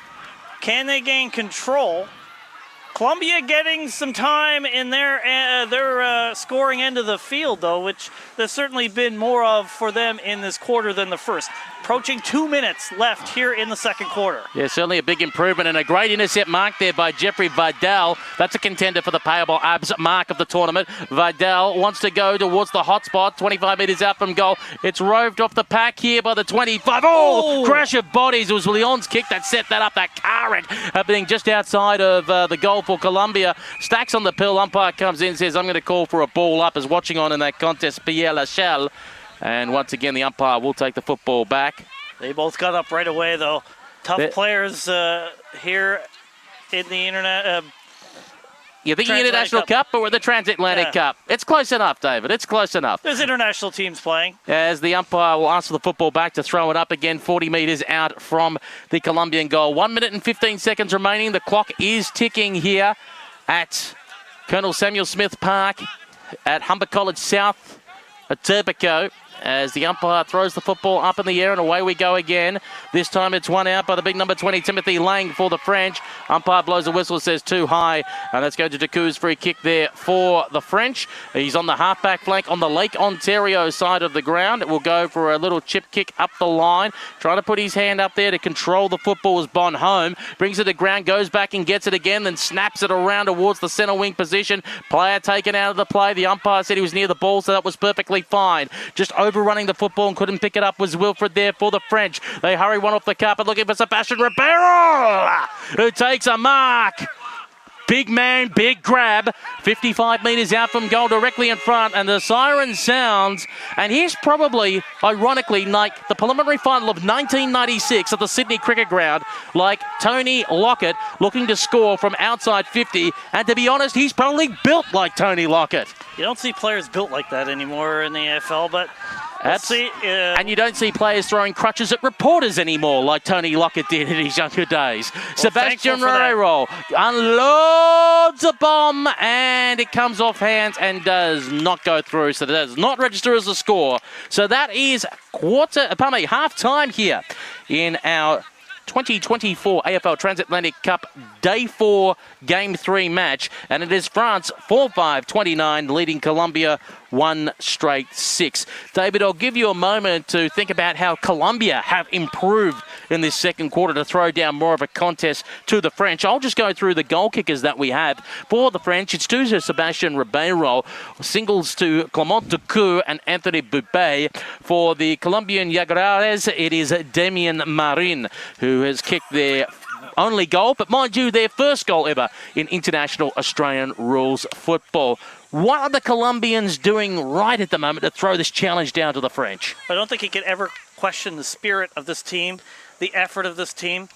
Can they gain control? Colombia getting some time in their scoring end of the field, though, which there's certainly been more of for them in this quarter than the first. Approaching 2 minutes left here in the second quarter. Yeah, certainly a big improvement and a great intercept mark there by Jeffrey Vidal. That's a contender for the Payable Abs mark of the tournament. Vidal wants to go towards the hot spot, 25 metres out from goal. It's roved off the pack here by the 25. Oh! Crash of bodies. It was Leon's kick that set that up, that car wreck happening just outside of the goal for Colombia. Stacks on the pill. Umpire comes in, says, I'm going to call for a ball up, as watching on in that contest, Pierre Lachelle. And once again, the umpire will take the football back. They both got up right away, though. Tough players here in the internet. You think the International Cup or the Transatlantic Cup? It's close enough, David. It's close enough. There's international teams playing. As the umpire will ask for the football back to throw it up again, 40 metres out from the Colombian goal. 1 minute and 15 seconds remaining. The clock is ticking here at Colonel Samuel Smith Park at Humber College South at Turbico, as the umpire throws the football up in the air and away we go again. This time it's one out by the big number 20, Timothy Lang, for the French. Umpire blows a whistle, says too high. And let's go to Decoud's free kick there for the French. He's on the halfback flank on the Lake Ontario side of the ground. It will go for a little chip kick up the line. Trying to put his hand up there to control the football as Bonhomme brings it to ground, goes back and gets it again, then snaps it around towards the centre wing position. Player taken out of the play. The umpire said he was near the ball, so that was perfectly fine. Just overrunning the football and couldn't pick it up was Wilfred there for the French. They hurry one off the carpet looking for Sebastian Ribeiro, who takes a mark. Big man, big grab. 55 metres out from goal, directly in front, and the siren sounds. And here's probably, ironically, like the preliminary final of 1996 at the Sydney Cricket Ground, like Tony Lockett looking to score from outside 50. And to be honest, he's probably built like Tony Lockett. You don't see players built like that anymore in the AFL, but we'll see. And you don't see players throwing crutches at reporters anymore like Tony Lockett did in his younger days. Well, Sebastian Ribeiro unloads a bomb and it comes off hands and does not go through, so that does not register as a score. So that is half time here in our 2024 AFL Transatlantic Cup Day 4 Game 3 match, and it is France 4-5-29 leading Colombia 1-6. David, I'll give you a moment to think about how Colombia have improved in this second quarter to throw down more of a contest to the French. I'll just go through the goal kickers that we have. For the French, it's two to Sebastian Ribeiro, singles to Clement Decoud and Anthony Boupé. For the Colombian Jaguares, it is Damien Marin, who has kicked their only goal, but mind you, their first goal ever in international Australian rules football. What are the Colombians doing right at the moment to throw this challenge down to the French? I don't think you could ever question the spirit of this team, the effort of this team.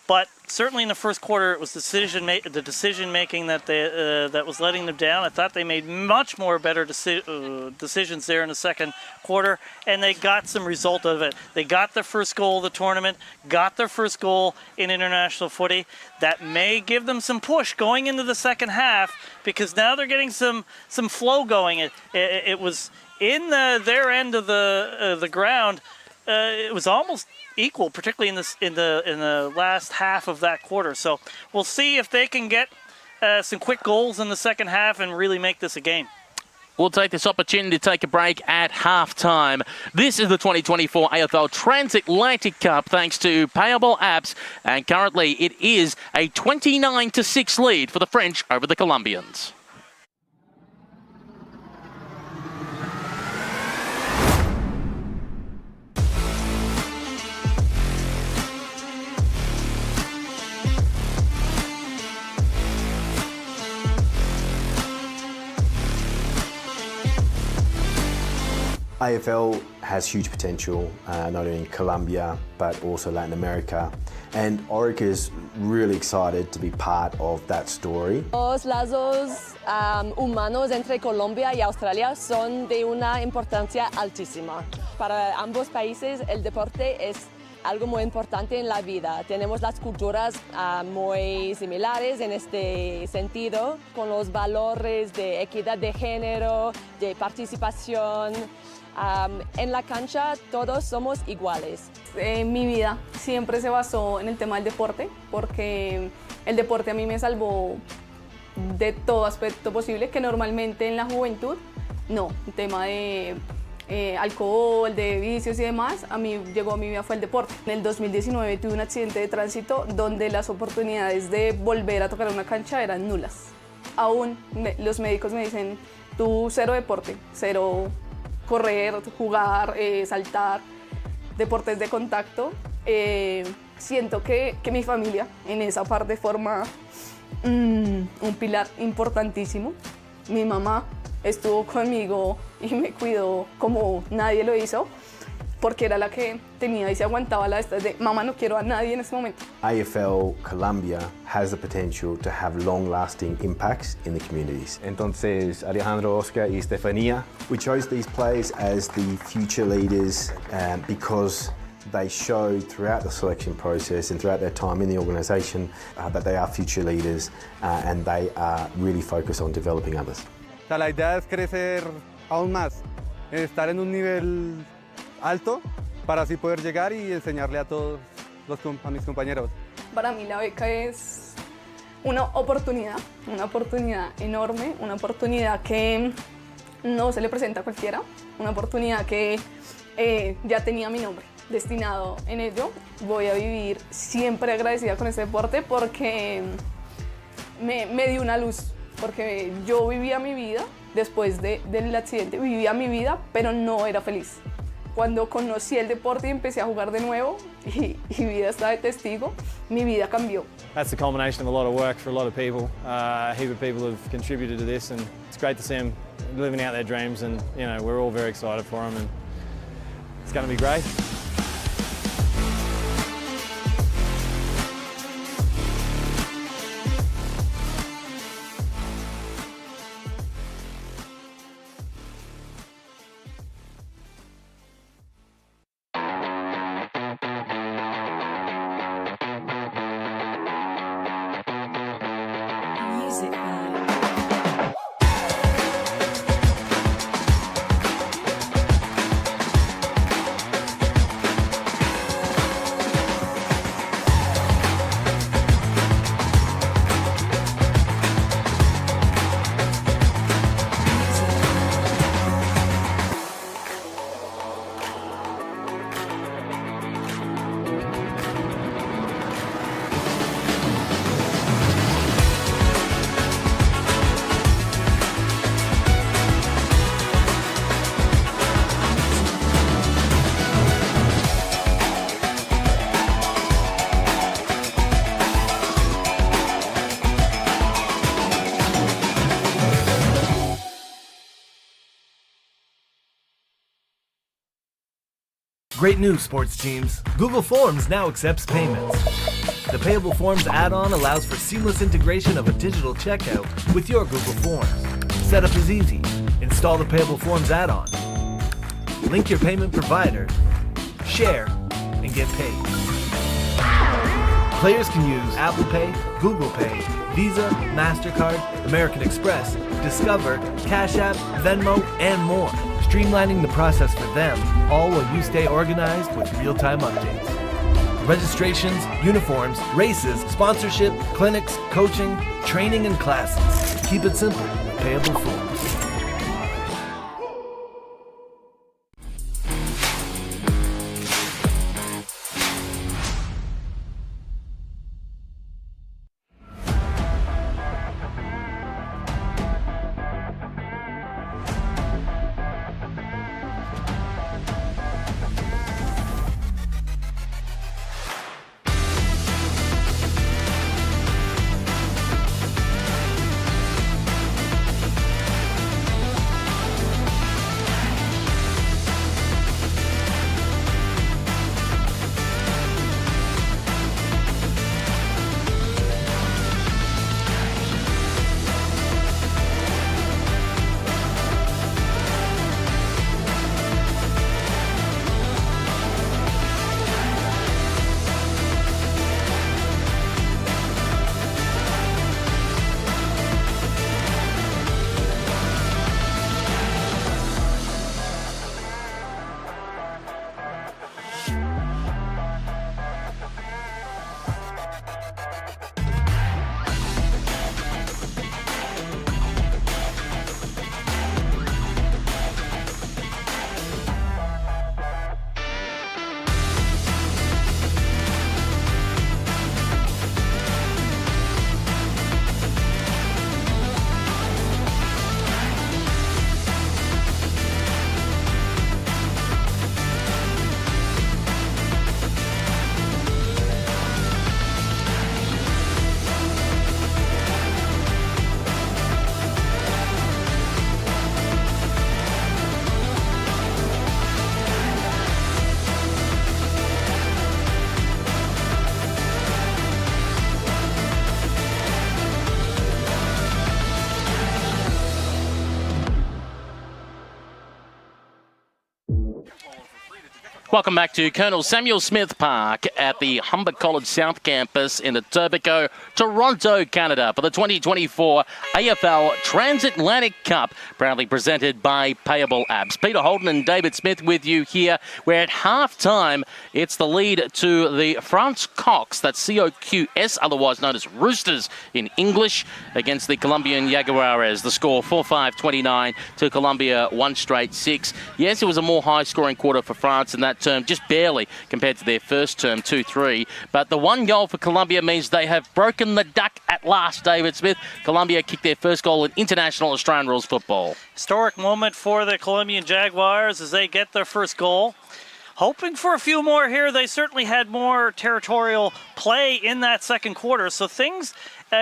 But certainly in the first quarter, it was the decision making that that was letting them down. I thought they made much more better decisions there in the second quarter, and they got some result of it. They got their first goal of the tournament, got their first goal in international footy. That may give them some push going into the second half, because now they're getting some flow going. It was in their end of the ground. It was almost equal, particularly in the last half of that quarter. So we'll see if they can get some quick goals in the second half and really make this a game. We'll take this opportunity to take a break at halftime. This is the 2024 AFL Transatlantic Cup, thanks to Payable Apps, and currently it is a 29-6 lead for the French over the Colombians. AFL has huge potential, not only in Colombia, but also Latin America. And Orica is really excited to be part of that story. Los lazos humanos entre Colombia y Australia son de una importancia altísima. Para ambos países el deporte es algo muy importante en la vida. Tenemos las culturas muy similares en este sentido, con los valores de equidad de género, de participación. En la cancha todos somos iguales. Mi vida siempre se basó en el tema del deporte, porque el deporte a mí me salvó de todo aspecto posible que normalmente en la juventud no, el tema de alcohol, de vicios y demás, llegó a mi vida fue el deporte. En el 2019 tuve un accidente de tránsito donde las oportunidades de volver a tocar una cancha eran nulas. Aún los médicos me dicen, tú cero deporte, cero correr, jugar, saltar, deportes de contacto. Siento que mi familia en esa parte forma un pilar importantísimo. Mi mamá estuvo conmigo y me cuidó como nadie lo hizo, porque era la que tenía y se aguantaba la de mamá, no quiero a nadie en este momento. AFL Colombia has the potential to have long-lasting impacts in the communities. Entonces, Alejandro, Oscar y Estefanía, we chose these players as the future leaders because they show throughout the selection process and throughout their time in the organisation that they are future leaders and they are really focused on developing others. O sea, la idea es crecer aún más, estar en un nivel alto para así poder llegar y enseñarle a todos a mis compañeros. Para mí la beca es una oportunidad enorme, una oportunidad que no se le presenta a cualquiera, una oportunidad que ya tenía mi nombre destinado en ello. Voy a vivir siempre agradecida con este deporte porque me dio una luz. Porque yo vivía mi vida, después del accidente, vivía mi vida, pero no era feliz. Cuando conocí el deporte y empecé a jugar de nuevo, y vida está de testigo, mi vida cambió. That's the culmination of a lot of work for a lot of people. A heap of people have contributed to this, and it's great to see them living out their dreams, and we're all very excited for them, and it's going to be great. Great news, sports teams. Google Forms now accepts payments. The Payable Forms add-on allows for seamless integration of a digital checkout with your Google Forms. Setup is easy. Install the Payable Forms add-on. Link your payment provider, share, and get paid. Players can use Apple Pay, Google Pay, Visa, MasterCard, American Express, Discover, Cash App, Venmo, and more, streamlining the process for them, all while you stay organized with real-time updates. Registrations, uniforms, races, sponsorship, clinics, coaching, training, and classes. Keep it simple with Payable Forms. Welcome back to Colonel Samuel Smith Park at the Humber College South Campus in Etobicoke, Toronto, Canada for the 2024 AFL Transatlantic Cup, proudly presented by Payable Apps. Peter Holden and David Smith with you here, where at half-time it's the lead to the France Coqs, that's COQS, otherwise known as Roosters in English, against the Colombian Jaguares. The score 4-5-29 to Colombia, 1 straight 6. Yes, it was a more high-scoring quarter for France in that term, just barely compared to their first term, 2-3. But the 1 goal for Colombia means they have broken the duck at last, David Smith. Colombia kicked their first goal in international Australian rules football. Historic moment for the Colombian Jaguars as they get their first goal. Hoping for a few more here. They certainly had more territorial play in that second quarter, so things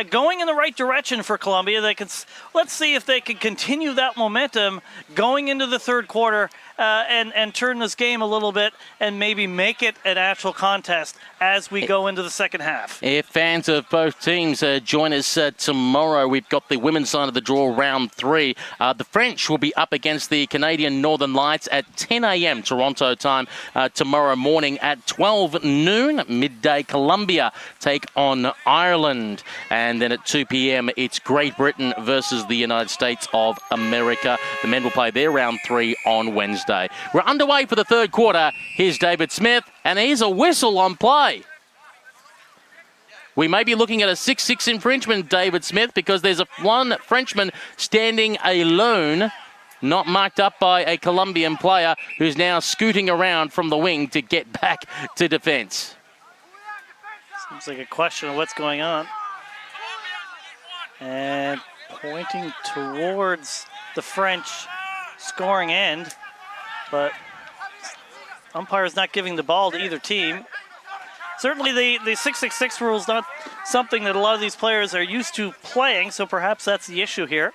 going in the right direction for Colombia. Let's see if they can continue that momentum going into the third quarter and turn this game a little bit and maybe make it an actual contest as we go into the second half. If fans of both teams join us tomorrow, we've got the women's side of the draw, round 3. The French will be up against the Canadian Northern Lights at 10 a.m. Toronto time tomorrow morning. At 12 noon, midday, Colombia take on Ireland. And then at 2 p.m., it's Great Britain versus the United States of America. The men will play their round 3 on Wednesday. We're underway for the third quarter. Here's David Smith, and here's a whistle on play. We may be looking at a 6-6 infringement, David Smith, because there's one Frenchman standing alone, not marked up by a Colombian player who's now scooting around from the wing to get back to defense. Seems like a question of what's going on. And pointing towards the French scoring end, but umpire's not giving the ball to either team. Certainly the 6-6-6 rule is not something that a lot of these players are used to playing, so perhaps that's the issue here.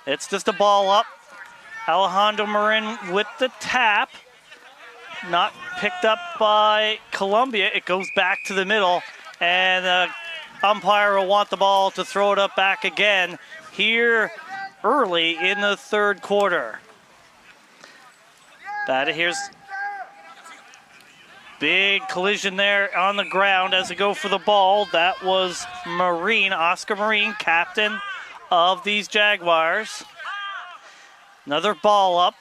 It's just a ball up. Alejandro Marin with the tap. Not picked up by Colombia. It goes back to the middle, and umpire will want the ball to throw it up back again here early in the third quarter. Here's big collision there on the ground as they go for the ball. That was Marin, Oscar Marin, captain of these Jaguars. Another ball up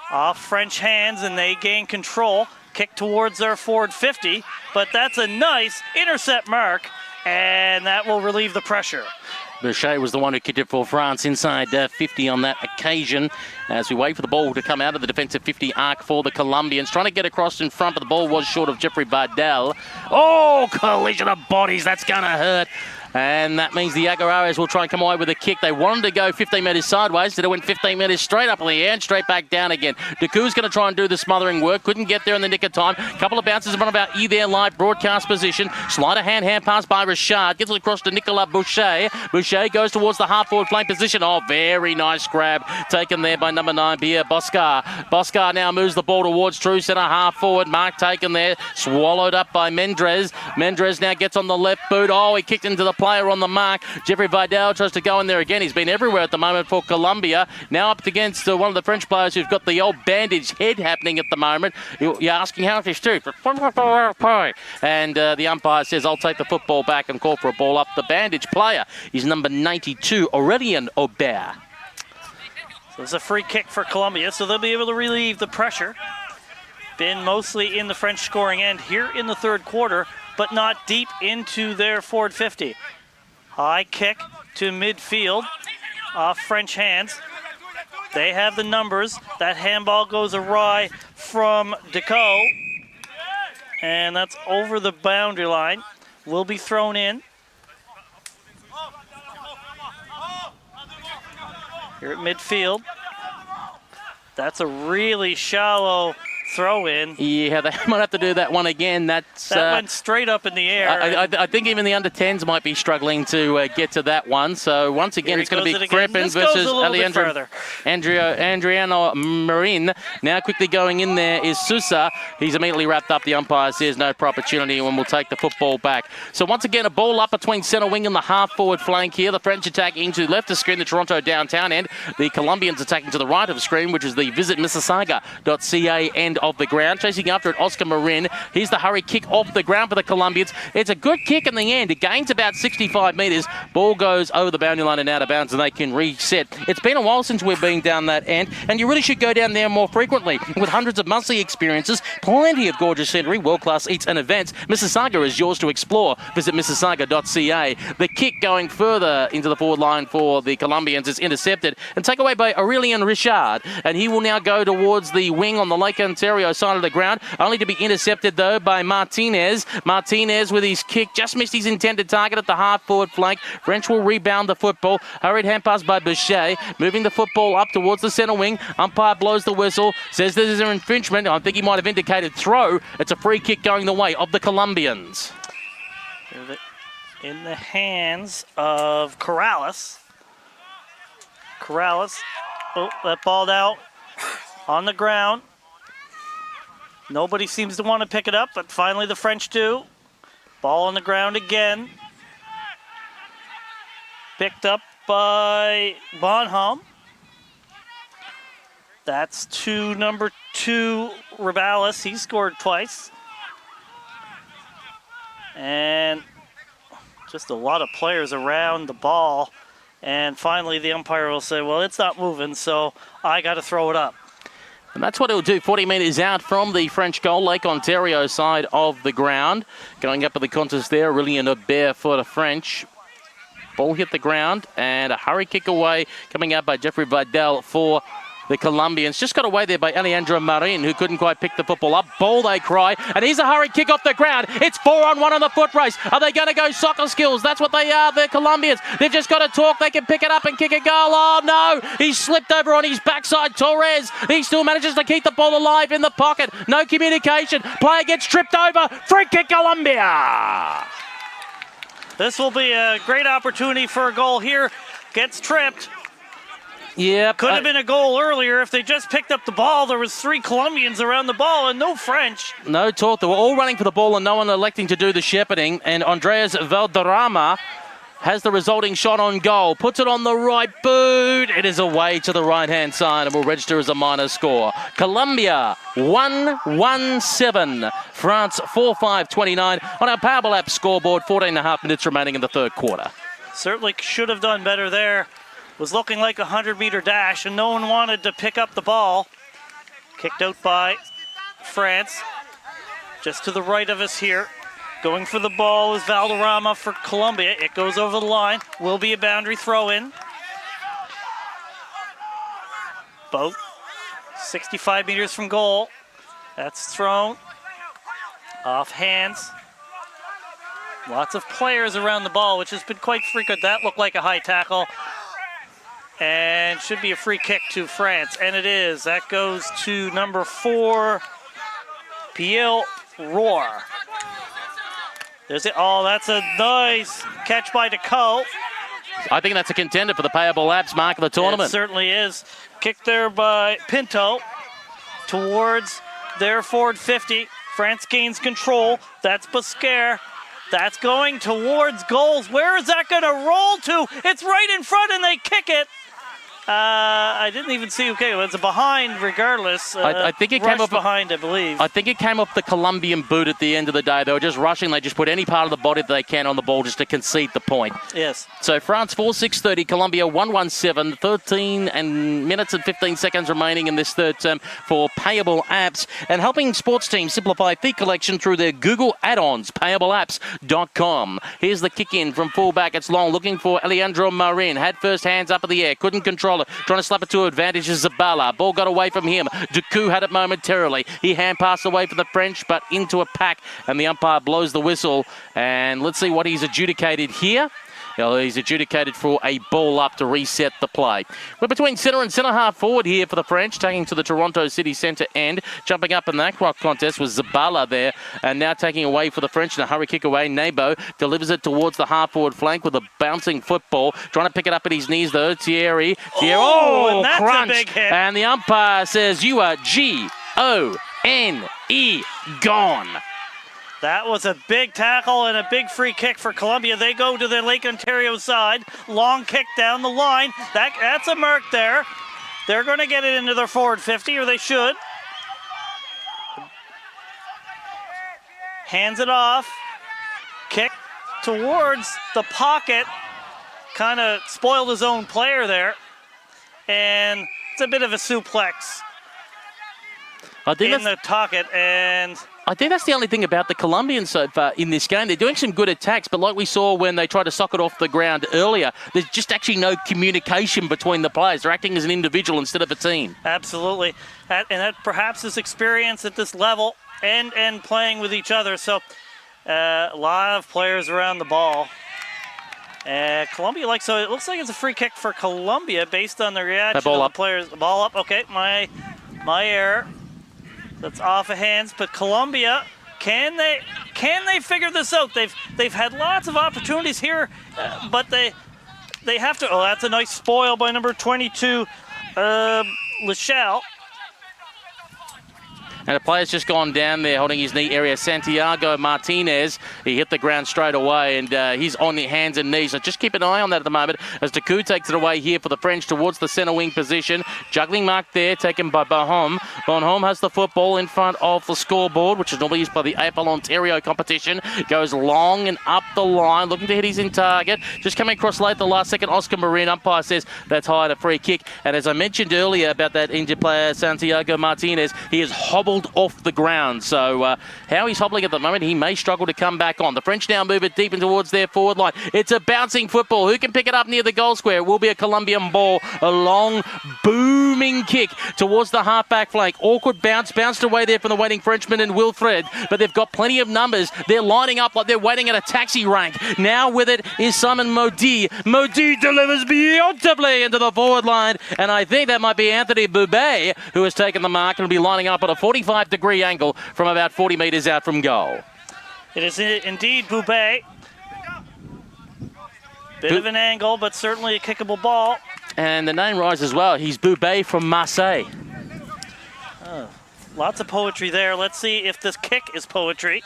off French hands, and they gain control. Kick towards their forward 50, but that's a nice intercept mark, and that will relieve the pressure. Boucher was the one who kicked it for France inside 50 on that occasion. As we wait for the ball to come out of the defensive 50 arc for the Colombians. Trying to get across in front, but the ball was short of Jeffrey Bardell. Oh, collision of bodies. That's going to hurt. And that means the Jaguares will try and come away with a kick. They wanted to go 15 metres sideways. Instead, it went 15 metres straight up in the air and straight back down again. Decoud's going to try and do the smothering work. Couldn't get there in the nick of time. Couple of bounces in front of our E-There live broadcast position. Slider hand pass by Richard. Gets it across to Nicolas Boucher. Boucher goes towards the half-forward flank position. Oh, very nice grab taken there by number 9, Pierre Boscar. Boscar now moves the ball towards true centre half-forward. Mark taken there. Swallowed up by Mendres. Mendres now gets on the left boot. Oh, he kicked into the player on the mark. Jeffrey Vidal tries to go in there again. He's been everywhere at the moment for Colombia. Now up against one of the French players who've got the old bandage head happening at the moment. You're asking how it's too. And the umpire says, I'll take the football back and call for a ball up. The bandage player is number 92, Aurelien Aubert. So it's a free kick for Colombia, so they'll be able to relieve the pressure. Been mostly in the French scoring end here in the third quarter, but not deep into their forward 50. High kick to midfield off French hands. They have the numbers. That handball goes awry from Deco. And that's over the boundary line. Will be thrown in. Here at midfield. That's a really shallow throw in. Yeah, they might have to do that one again. That went straight up in the air. I think even the under-10s might be struggling to get to that one. So once again, it's going to be Crepin versus Adriano Marin. Now quickly going in there is Sousa. He's immediately wrapped up. The umpire says no proper opportunity and will take the football back. So once again, a ball up between centre wing and the half-forward flank here. The French attacking to the left of screen, the Toronto downtown end. The Colombians attacking to the right of the screen, which is the visit Mississauga.ca end of the ground. Chasing after it, Oscar Marin. Here's the hurry kick off the ground for the Colombians. It's a good kick in the end. It gains about 65 metres. Ball goes over the boundary line and out of bounds, and they can reset. It's been a while since we've been down that end, and you really should go down there more frequently. With hundreds of monthly experiences, plenty of gorgeous scenery, world-class eats and events, Mississauga is yours to explore. Visit mississauga.ca. The kick going further into the forward line for the Colombians is intercepted and taken away by Aurelien Richard, and he will now go towards the wing on the Lake Ontario side of the ground, only to be intercepted though by Martinez. Martinez with his kick just missed his intended target at the half-forward flank. French will rebound the football. Hurried hand pass by Boucher, moving the football up towards the centre wing. Umpire blows the whistle, says this is an infringement. I think he might have indicated throw. It's a free kick going the way of the Colombians. In the hands of Corrales. Corrales, oh, that balled out on the ground. Nobody seems to want to pick it up, but finally the French do. Ball on the ground again. Picked up by Bonhomme. That's to number 2, Ribales. He scored twice. And just a lot of players around the ball. And finally the umpire will say, well, it's not moving, so I got to throw it up. And that's what he'll do, 40 metres out from the French goal, Lake Ontario side of the ground. Going up at the contest there, Aurelien Aubert for the French. Ball hit the ground, and a hurry kick away, coming out by Jeffrey Vidal for the Colombians. Just got away there by Alejandro Marin, who couldn't quite pick the football up. Ball, they cry, and here's a hurry kick off the ground. It's 4-on-1 on the foot race. Are they going to go soccer skills? That's what they are, the Colombians. They've just got to talk. They can pick it up and kick a goal. Oh, no. He slipped over on his backside, Torres. He still manages to keep the ball alive in the pocket. No communication. Player gets tripped over. Free kick, Colombia. This will be a great opportunity for a goal here. Gets tripped. Yeah, could have been a goal earlier if they just picked up the ball. There was 3 Colombians around the ball and no French. No talk. They were all running for the ball and no one electing to do the shepherding. And Andreas Valderrama has the resulting shot on goal. Puts it on the right boot. It is away to the right-hand side and will register as a minor score. Colombia 1-1-7. France 4-5-29 on our Payable app scoreboard. 14.5 minutes remaining in the third quarter. Certainly should have done better there. Was looking like a 100-meter dash, and no one wanted to pick up the ball. Kicked out by France. Just to the right of us here. Going for the ball is Valderrama for Colombia. It goes over the line. Will be a boundary throw-in. Boat. 65 meters from goal. That's thrown. Off hands. Lots of players around the ball, which has been quite frequent. That looked like a high tackle. And should be a free kick to France, and it is. That goes to number 4, Payable. There's it. Oh, that's a nice catch by Decaux. I think that's a contender for the Payable apps mark of the tournament. It certainly is. Kicked there by Pinto towards their forward 50. France gains control. That's Busquets. That's going towards goals. Where is that going to roll to? It's right in front, and they kick it. I didn't even see. Okay, well, it's a behind regardless. I think it came off behind, I believe. I think it came off the Colombian boot at the end of the day. They were just rushing. They just put any part of the body that they can on the ball just to concede the point. Yes. So France 4-6-30, Colombia 1-1-7, 13 minutes and 15 seconds remaining in this third term for Payable apps, and helping sports teams simplify fee collection through their Google add-ons, payableapps.com. Here's the kick in from fullback. It's long, looking for Alejandro Marin. Had first hands up in the air, couldn't control it. Trying to slap it to advantage is Zabala. Ball got away from him. Decaux had it momentarily. He hand passed away for the French, but into a pack, and the umpire blows the whistle. And let's see what he's adjudicated here. He's adjudicated for a ball up to reset the play. We're between centre and centre-half forward here for the French, taking to the Toronto City Centre end. Jumping up in that contest was Zabala there, and now taking away for the French in a hurry kick away. Nebo delivers it towards the half-forward flank with a bouncing football. Trying to pick it up at his knees, though. Thierry. And that's crunch. A big hit. And the umpire says, you are G-O-N-E, gone. That was a big tackle and a big free kick for Colombia. They go to the Lake Ontario side. Long kick down the line. That's a mark there. They're going to get it into their forward 50, or they should. hands it off. Kick towards the pocket. Kind of spoiled his own player there. And it's a bit of a suplex in the pocket. And I think that's the only thing about the Colombians so far in this game. They're doing some good attacks, but like we saw when they tried to sock it off the ground earlier, there's just actually no communication between the players. They're acting as an individual instead of a team. Absolutely. And that perhaps is experience at this level and playing with each other. So a lot of players around the ball. Colombia so it looks like it's a free kick for Colombia based on the reaction of the players. The ball up. Okay, my error. That's off of hands, but Colombia, can they figure this out? They've had lots of opportunities here, but they have to. Oh, that's a nice spoil by number 22, Lachelle. And the player's just gone down there holding his knee area. Santiago Martinez, he hit the ground straight away, and he's on the hands and knees. So just keep an eye on that at the moment as Taku takes it away here for the French towards the centre wing position. Juggling mark there, taken by Bonhomme. Bonhomme has the football in front of the scoreboard, which is normally used by the AFL Ontario competition. Goes long and up the line, looking to hit his in target. Just coming across late the last second, Oscar Marin, umpire says that's high, a free kick. And as I mentioned earlier about that injured player, Santiago Martinez, he is hobbled off the ground. So how he's hobbling at the moment, he may struggle to come back on. The French now move it deep in towards their forward line. It's a bouncing football. Who can pick it up near the goal square? It will be a Colombian ball. A long, booming kick towards the half-back flank. Awkward bounce, bounced away there from the waiting Frenchman and Wilfred, but they've got plenty of numbers. They're lining up like they're waiting at a taxi rank. Now with it is Simon Modi. Modi delivers beautifully into the forward line, and I think that might be Anthony Boubet who has taken the mark and will be lining up at a 45-degree angle from about 40 metres out from goal. It is indeed Boubet. Bit of an angle, but certainly a kickable ball. And the name rises as well. He's Boubet from Marseille. Lots of poetry there. Let's see if this kick is poetry.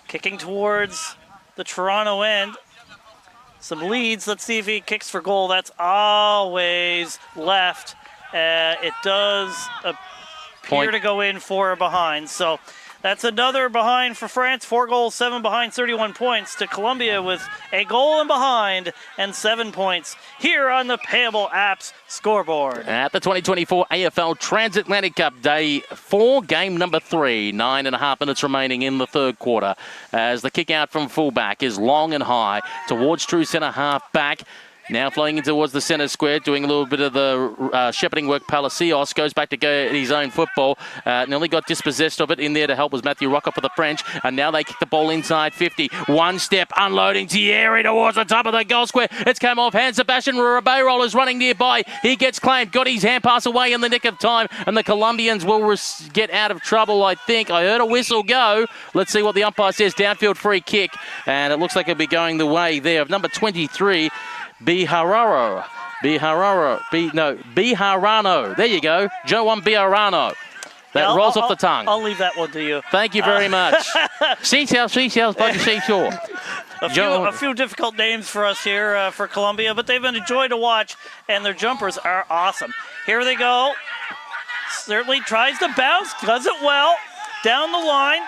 Kicking towards the Toronto end. Some leads. Let's see if he kicks for goal. That's always left. It does appear to go in for a behind. So that's another behind for France. 4 goals, 7 behind, 31 points to Colombia with a goal and behind and 7 points here on the Payable Apps scoreboard. At the 2024 AFL Transatlantic Cup, day 4, game number 3. 9.5 minutes remaining in the third quarter as the kick out from fullback is long and high towards true centre half back. Now flowing in towards the centre square, doing a little bit of the shepherding work. Palacios goes back to go at his own football. Nearly got dispossessed of it. In there to help was Matthew Rocker for the French. And now they kick the ball inside 50. One step, unloading Thierry towards the top of the goal square. It's come off hand. Sebastian Ribeiro is running nearby. He gets claimed. Got his hand pass away in the nick of time. And the Colombians will get out of trouble, I think. I heard a whistle go. Let's see what the umpire says. Downfield free kick. And it looks like it'll be going the way there of number 23. Biharano. There you go. Joan Biharano. That rolls off the tongue. I'll leave that one to you. Thank you very much. Seashells by the seashore. A few difficult names for us here for Colombia, but they've been a joy to watch, and their jumpers are awesome. Here they go. Certainly tries to bounce, does it well. Down the line.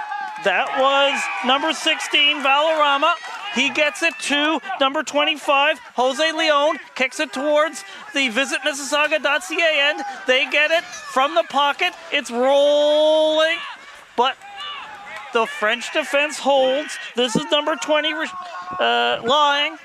That was number 16, Valderrama. He gets it to number 25, Jose Leon, kicks it towards the Visit Mississauga.ca end. They get it from the pocket. It's rolling, but the French defense holds. This is number 20, Lying.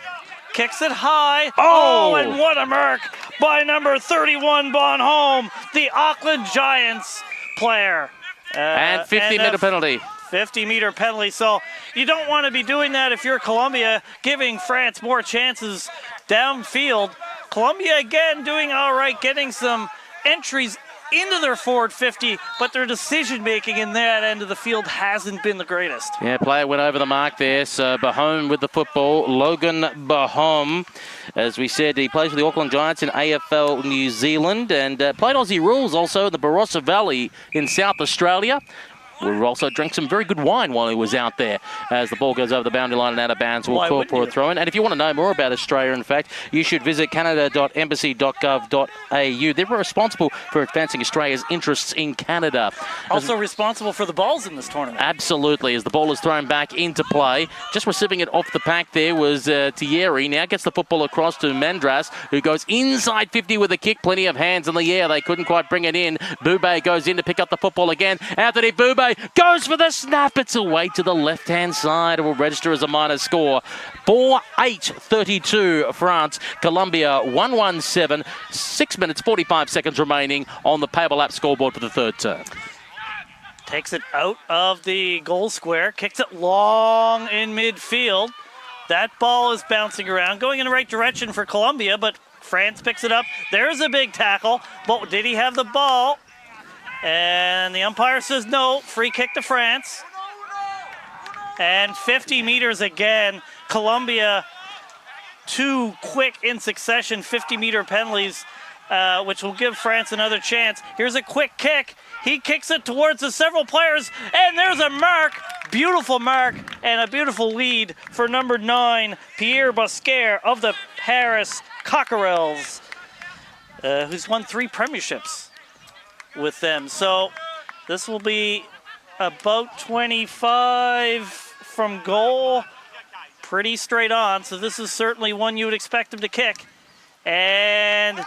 Kicks it high. Oh, and what a mark by number 31, Bonhomme, the Auckland Giants player. And 50-meter penalty. 50-meter penalty. So you don't want to be doing that if you're Colombia, giving France more chances downfield. Colombia, again, doing all right, getting some entries into their forward 50, but their decision-making in that end of the field hasn't been the greatest. Yeah, player went over the mark there. So Bonhomme with the football. Logan Bonhomme, as we said, he plays with the Auckland Giants in AFL New Zealand and played Aussie rules also in the Barossa Valley in South Australia. We also drank some very good wine while he was out there. As the ball goes over the boundary line and out of bounds, we'll call for a throw-in. And if you want to know more about Australia, in fact, you should visit canada.embassy.gov.au. They're responsible for advancing Australia's interests in Canada. Also responsible for the balls in this tournament. Absolutely, as the ball is thrown back into play. Just receiving it off the pack there was Thierry. Now gets the football across to Mendras, who goes inside 50 with a kick. Plenty of hands in the air. They couldn't quite bring it in. Boubé goes in to pick up the football again. Anthony Boubé goes for the snap. It's away to the left-hand side. It will register as a minor score. 4-8-32 France. Colombia 1-1-7. 6 minutes, 45 seconds remaining on the Payable app scoreboard for the third term. Takes it out of the goal square. Kicks it long in midfield. That ball is bouncing around, going in the right direction for Colombia, but France picks it up. There's a big tackle, but did he have the ball? And the umpire says no. Free kick to France. And 50 meters again. Colombia, two quick in succession 50-meter penalties, which will give France another chance. Here's a quick kick. He kicks it towards the several players, and there's a mark. Beautiful mark and a beautiful lead for number 9, Pierre Bosquet of the Paris Cockerels, who's won 3 premierships with them. So this will be about 25 from goal, pretty straight on. So this is certainly one you would expect him to kick. And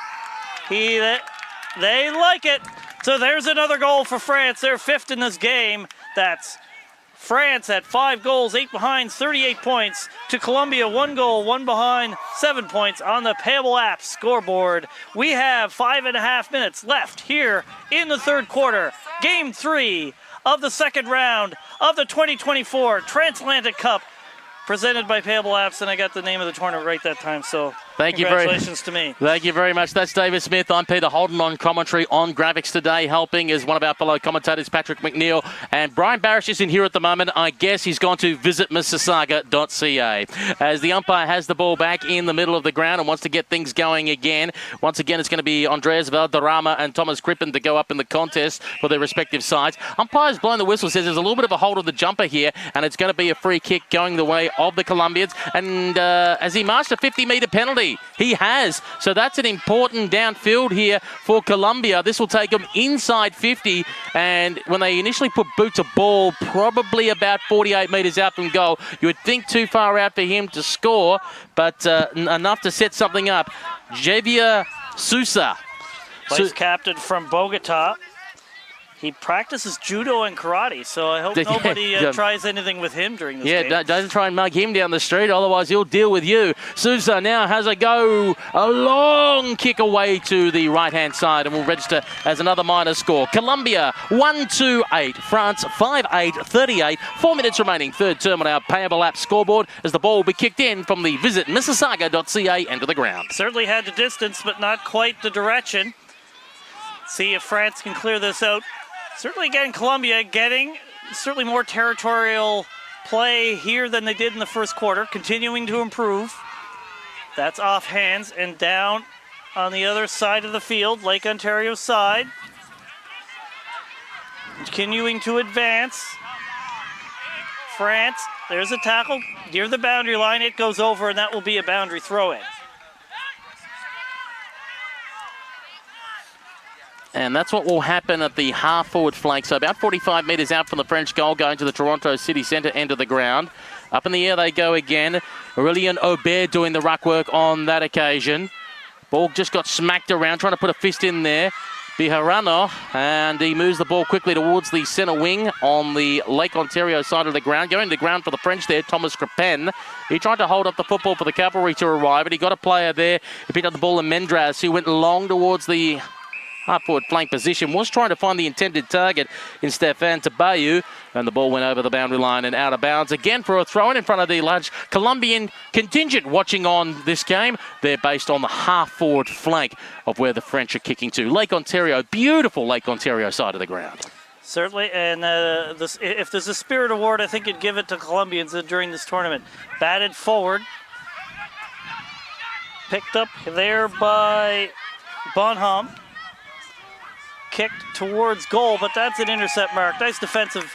they like it. So there's another goal for France. They're 5th in this game. That's France at 5 goals, 8 behind, 38 points. To Colombia, 1 goal, 1 behind, 7 points on the Payable app scoreboard. We have 5.5 minutes left here in the third quarter. Game 3 of the second round of the 2024 Transatlantic Cup, presented by Payable Apps, and I got the name of the tournament right that time, so congratulations to me. Thank you very much. That's David Smith. I'm Peter Holden on commentary. On graphics today, helping is one of our fellow commentators, Patrick McNeil. And Brian Barish isn't here at the moment. I guess he's gone to visit Mississauga.ca. As the umpire has the ball back in the middle of the ground and wants to get things going again. Once again, it's going to be Andreas Valderrama and Thomas Crippen to go up in the contest for their respective sides. Umpire's blowing the whistle, says there's a little bit of a hold of the jumper here, and it's going to be a free kick going the way of the Colombians. And as he marched a 50-meter penalty, he has. So that's an important downfield here for Colombia. This will take them inside 50. And when they initially put boot to ball, probably about 48 metres out from goal, you would think too far out for him to score, but enough to set something up. Javier Sousa. Vice captain from Bogota. He practices judo and karate, so I hope nobody tries anything with him during this game. Yeah, doesn't try and mug him down the street, otherwise he'll deal with you. Sousa now has a go, a long kick away to the right-hand side, and will register as another minor score. Colombia 1-2-8, France 5-8-38. 4 minutes remaining, third term on our Payable app scoreboard, as the ball will be kicked in from the visit Mississauga.ca end of the ground. Certainly had the distance, but not quite the direction. See if France can clear this out. Certainly, again, Colombia getting certainly more territorial play here than they did in the first quarter, continuing to improve. That's off hands and down on the other side of the field, Lake Ontario's side. Continuing to advance. France, there's a tackle near the boundary line. It goes over, and that will be a boundary throw-in. And that's what will happen at the half-forward flank. So about 45 metres out from the French goal, going to the Toronto City Centre end of the ground. Up in the air they go again. Aurelien Aubert doing the ruck work on that occasion. Ball just got smacked around, trying to put a fist in there. Bijarano, and he moves the ball quickly towards the centre wing on the Lake Ontario side of the ground. Going to the ground for the French there, Thomas Crippen. He tried to hold up the football for the cavalry to arrive, but he got a player there. He picked up the ball in Mendras, who went long towards the half-forward flank position, was trying to find the intended target in Stefan Tabayu, and the ball went over the boundary line and out of bounds again for a throw-in front of the large Colombian contingent watching on this game. They're based on the half-forward flank of where the French are kicking to. Lake Ontario, beautiful Lake Ontario side of the ground. Certainly, and if there's a Spirit Award, I think you'd give it to Colombians during this tournament. Batted forward. Picked up there by Bonham. Kicked towards goal, but that's an intercept mark. Nice defensive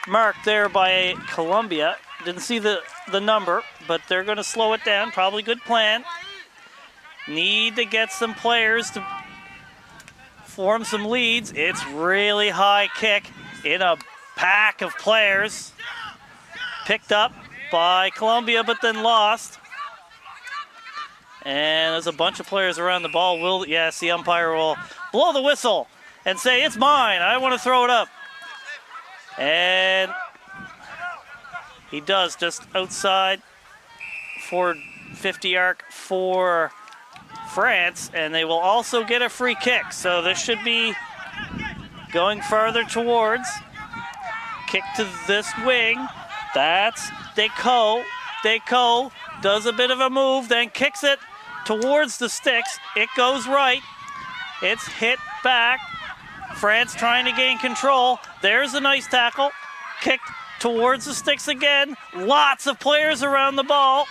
mark there by Colombia. Didn't see the number, but they're going to slow it down. Probably good plan. Need to get some players to form some leads. It's really high kick in a pack of players. Picked up by Colombia, but then lost. And there's a bunch of players around the ball. Yes, the umpire will blow the whistle and say, it's mine. I want to throw it up. And he does, just outside for 50 arc for France, and they will also get a free kick. So this should be going farther towards. Kick to this wing. That's Deco. Deco does a bit of a move, then kicks it towards the sticks. It goes right. It's hit back. France trying to gain control. There's a nice tackle. Kicked towards the sticks again. Lots of players around the ball.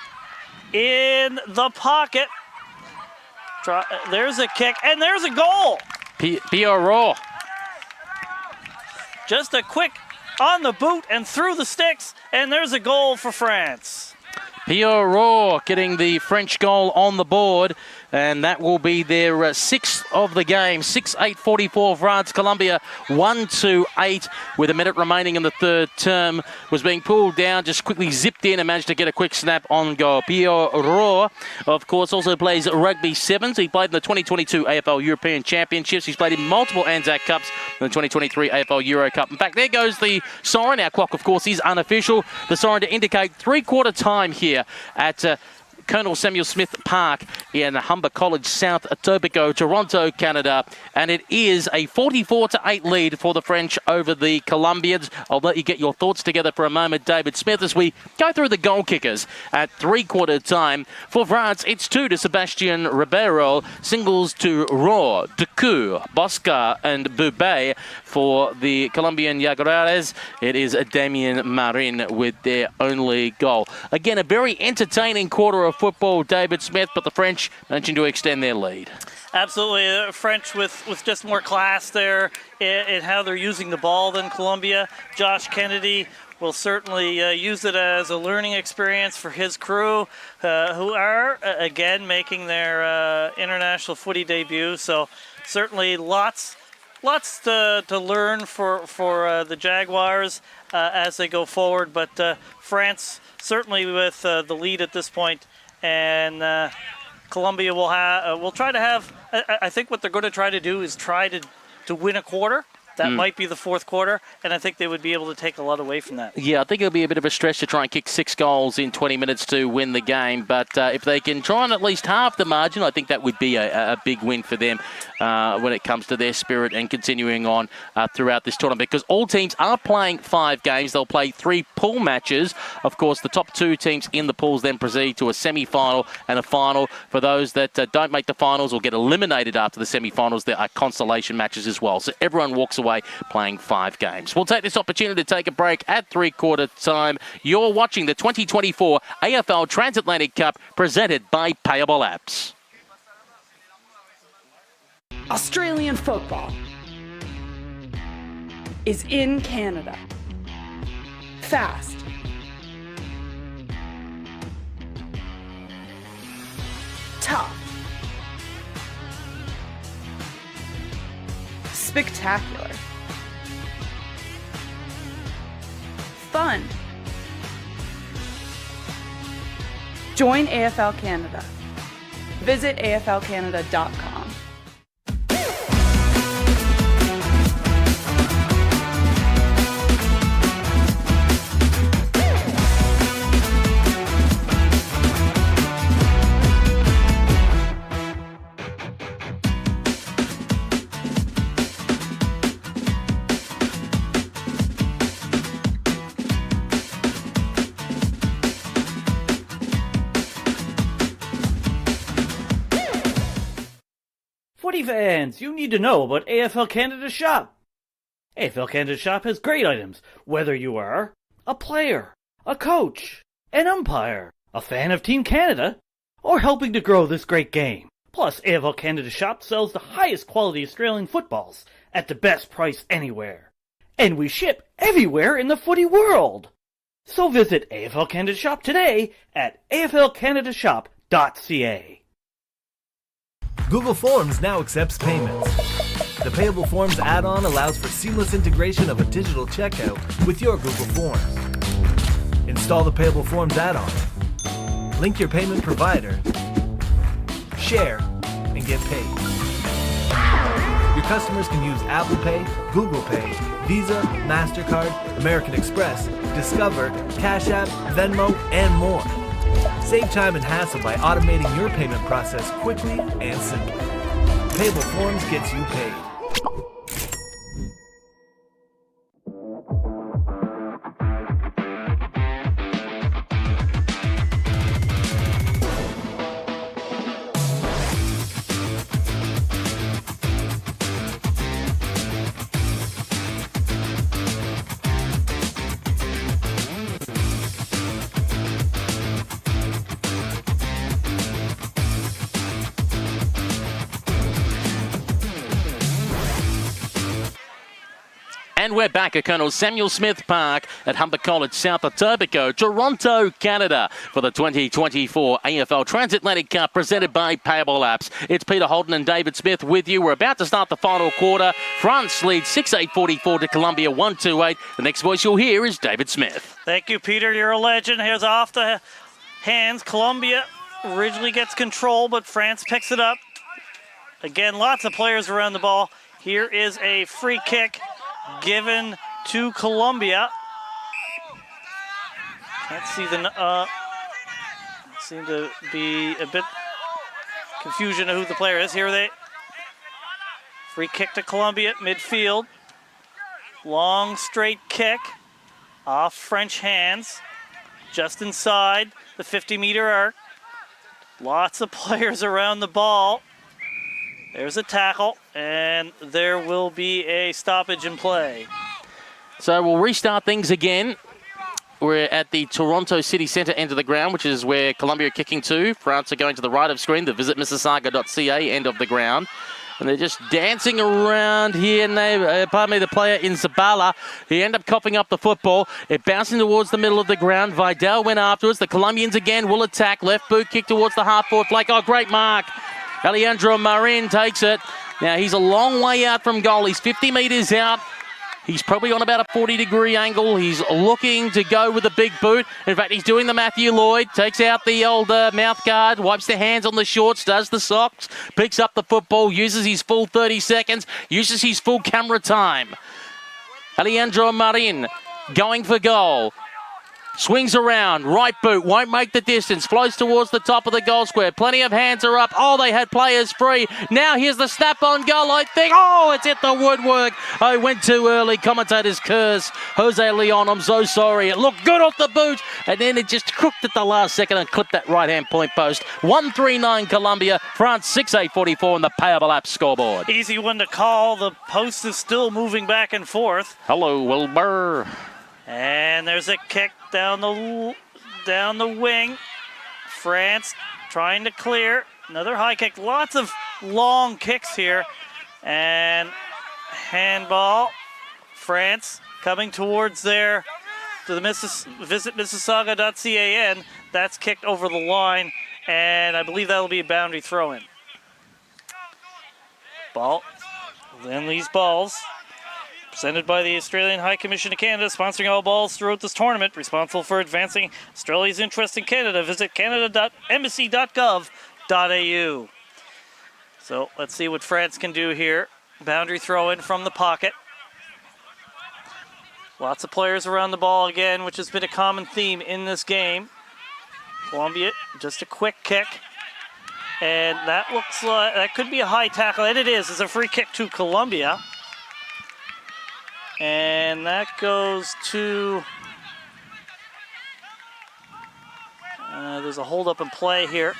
In the pocket. There's a kick, and there's a goal. Payable. Just a quick on the boot and through the sticks, and there's a goal for France. Payable getting the French goal on the board, and that will be their sixth of the game. 6-8-44 France. Colombia 1-8 with a minute remaining in the third term. Was being pulled down, just quickly zipped in and managed to get a quick snap on goal. Payable, of course, also plays rugby sevens. He played in the 2022 AFL European Championships. He's played in multiple Anzac Cups in the 2023 AFL Euro Cup. In fact, there goes the siren. Our clock, of course, is unofficial. The siren to indicate three-quarter time here at Colonel Samuel Smith Park in Humber College, South Etobicoke, Toronto, Canada. And it is a 44-8 lead for the French over the Colombians. I'll let you get your thoughts together for a moment, David Smith, as we go through the goal kickers at three-quarter time. For France, it's 2 to Sebastien Ribeiro, singles to Roy, Decoux, Bosca, and Boubet. For the Colombian Jaguares, it is Damien Marin with their only goal. Again, a very entertaining quarter of football, David Smith, but the French managing to extend their lead. Absolutely. The French with just more class there in how they're using the ball than Colombia. Josh Kennedy will certainly use it as a learning experience for his crew, who are, again, making their international footy debut. So certainly lots to learn for the Jaguars as they go forward. But France certainly with the lead at this point, and Colombia will try to have. I think what they're going to try to do is try to win a quarter. That might be the fourth quarter, and I think they would be able to take a lot away from that. Yeah, I think it'll be a bit of a stretch to try and kick 6 goals in 20 minutes to win the game, but if they can try and at least half the margin, I think that would be a big win for them when it comes to their spirit and continuing on throughout this tournament, because all teams are playing 5 games. They'll play 3 pool matches. Of course, the top 2 teams in the pools then proceed to a semi-final and a final. For those that don't make the finals or get eliminated after the semi-finals, there are consolation matches as well. So everyone walks away playing 5 games. We'll take this opportunity to take a break at three-quarter time. You're watching the 2024 AFL Transatlantic Cup presented by Payable Apps. Australian football is in Canada. Fast. Tough. Spectacular. Fun. Join AFL Canada. Visit aflcanada.com. Footy fans, you need to know about AFL Canada Shop. AFL Canada Shop has great items, whether you are a player, a coach, an umpire, a fan of Team Canada, or helping to grow this great game. Plus, AFL Canada Shop sells the highest quality Australian footballs at the best price anywhere. And we ship everywhere in the footy world. So visit AFL Canada Shop today at aflcanadashop.ca. Google Forms now accepts payments. The Payable Forms add-on allows for seamless integration of a digital checkout with your Google Forms. Install the Payable Forms add-on. Link your payment provider. Share and get paid. Your customers can use Apple Pay, Google Pay, Visa, MasterCard, American Express, Discover, Cash App, Venmo, and more. Save time and hassle by automating your payment process quickly and simply. Payable Forms gets you paid. And we're back at Colonel Samuel Smith Park at Humber College, South Etobicoke, Toronto, Canada, for the 2024 AFL Transatlantic Cup presented by Payable Apps. It's Peter Holden and David Smith with you. We're about to start the final quarter. France leads 6-8-44 to Colombia 1-2-8. The next voice you'll hear is David Smith. Thank you, Peter. You're a legend. Here's off the hands. Colombia originally gets control, but France picks it up. Again, lots of players around the ball. Here is a free kick given to Colombia. Can't see the seem to be a bit confusion of who the player is. Here they free kick to Colombia at midfield. Long straight kick off French hands, just inside the 50-meter arc. Lots of players around the ball. There's a tackle, and there will be a stoppage in play. So we'll restart things again. We're at the Toronto City Centre end of the ground, which is where Colombia are kicking to. France are going to the right of screen, the visitmississauga.ca end of the ground. And they're just dancing around here. And the player in Zabala, he ended up coughing up the football. It bouncing towards the middle of the ground. Vidal went afterwards. The Colombians again will attack. Left boot kick towards the half-forward flank. Oh, great mark. Alejandro Marin takes it. Now, he's a long way out from goal. He's 50 metres out. He's probably on about a 40-degree angle. He's looking to go with a big boot. In fact, he's doing the Matthew Lloyd. Takes out the old mouth guard, wipes the hands on the shorts, does the socks, picks up the football, uses his full 30 seconds, uses his full camera time. Alejandro Marin going for goal. Swings around, right boot, won't make the distance, floats towards the top of the goal square. Plenty of hands are up. Oh, they had players free. Now here's the snap on goal, I think. Oh, it's hit the woodwork. I went too early. Commentators curse. Jose Leon, I'm so sorry. It looked good off the boot, and then it just crooked at the last second and clipped that right-hand point post. 1-3-9 Colombia, France 6-8-44 on the Payable App scoreboard. Easy one to call. The post is still moving back and forth. Hello, Wilbur. And there's a kick down the wing. France trying to clear. Another high kick. Lots of long kicks here. And handball. France coming towards there to the visit Mississauga.ca. That's kicked over the line. And I believe that'll be a boundary throw-in. Ball. Then these balls. Presented by the Australian High Commission of Canada, sponsoring all balls throughout this tournament, responsible for advancing Australia's interest in Canada. Visit canada.embassy.gov.au. So let's see what France can do here. Boundary throw in from the pocket. Lots of players around the ball again, which has been a common theme in this game. Colombia, just a quick kick. And that looks like, that could be a high tackle, and it is. It's a free kick to Colombia. And that goes to, there's a hold up and play here.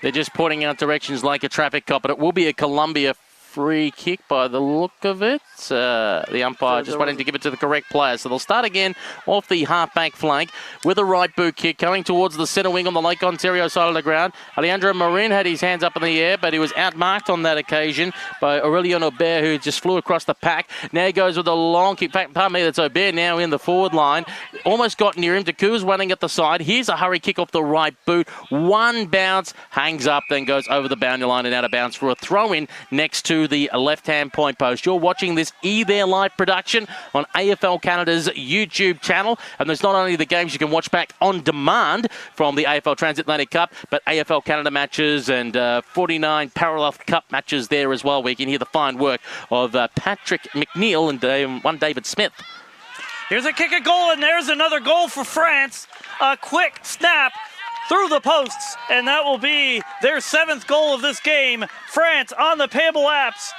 They're just pointing out directions like a traffic cop, but it will be a Colombia free kick by the look of it. The umpire just wanting to give it to the correct player. So they'll start again off the half-back flank with a right boot kick coming towards the centre wing on the Lake Ontario side of the ground. Alejandro Marin had his hands up in the air, but he was outmarked on that occasion by Aurelien Aubert, who just flew across the pack. Now he goes with a long kick. Pardon me, that's Aubert now in the forward line. Almost got near him. Taku's running at the side. Here's a hurry kick off the right boot. One bounce, hangs up, then goes over the boundary line and out of bounds for a throw-in next to the left-hand point post. You're watching this There live production on AFL Canada's YouTube channel, and there's not only the games you can watch back on demand from the AFL Transatlantic Cup, but AFL Canada matches and 49 Parallel Cup matches there as well, where you can hear the fine work of Patrick McNeil and one David Smith. Here's a kick at goal, and there's another goal for France. A quick snap through the posts, and that will be their 7th goal of this game. France on the Payable apps.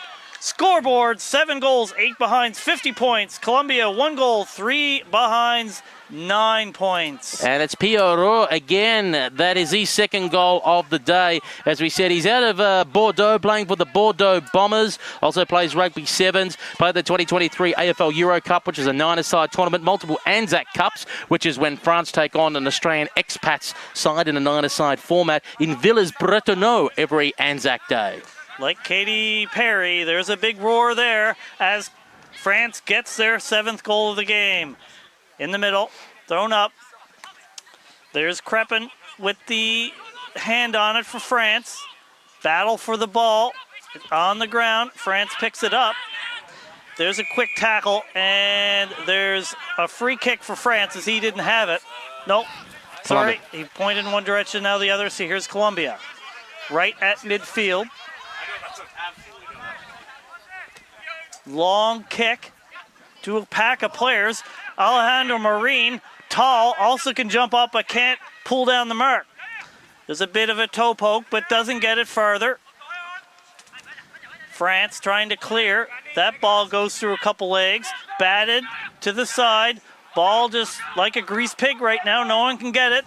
Scoreboard, 7 goals, 8 behinds, 50 points. Colombia, 1 goal, 3 behinds, 9 points. And it's Payable again. That is his 2nd goal of the day. As we said, he's out of Bordeaux, playing for the Bordeaux Bombers. Also plays rugby sevens. Played the 2023 AFL Euro Cup, which is a 9-a-side tournament. Multiple Anzac Cups, which is when France take on an Australian expats side in a 9-a-side format in Villers-Bretonneux every Anzac Day. Like Katy Perry, there's a big roar there as France gets their 7th goal of the game. In the middle, thrown up. There's Crepin with the hand on it for France. Battle for the ball on the ground. France picks it up. There's a quick tackle, and there's a free kick for France as he didn't have it. Nope. Sorry, he pointed in one direction, now the other. See, here's Colombia. Right at midfield. Long kick to a pack of players. Alejandro Marin, tall, also can jump up but can't pull down the mark. There's a bit of a toe poke but doesn't get it farther. France trying to clear. That ball goes through a couple legs. Batted to the side. Ball just like a grease pig right now. No one can get it.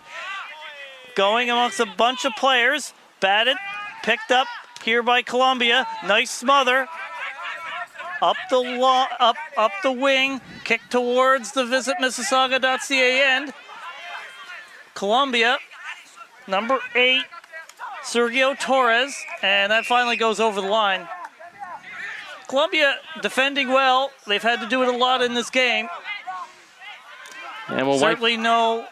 Going amongst a bunch of players. Batted, picked up here by Colombia. Nice smother. Up the wing, kick towards the Visit Mississauga.ca end. Colombia, number 8, Sergio Torres, and that finally goes over the line. Colombia defending well. They've had to do it a lot in this game. And we'll Certainly no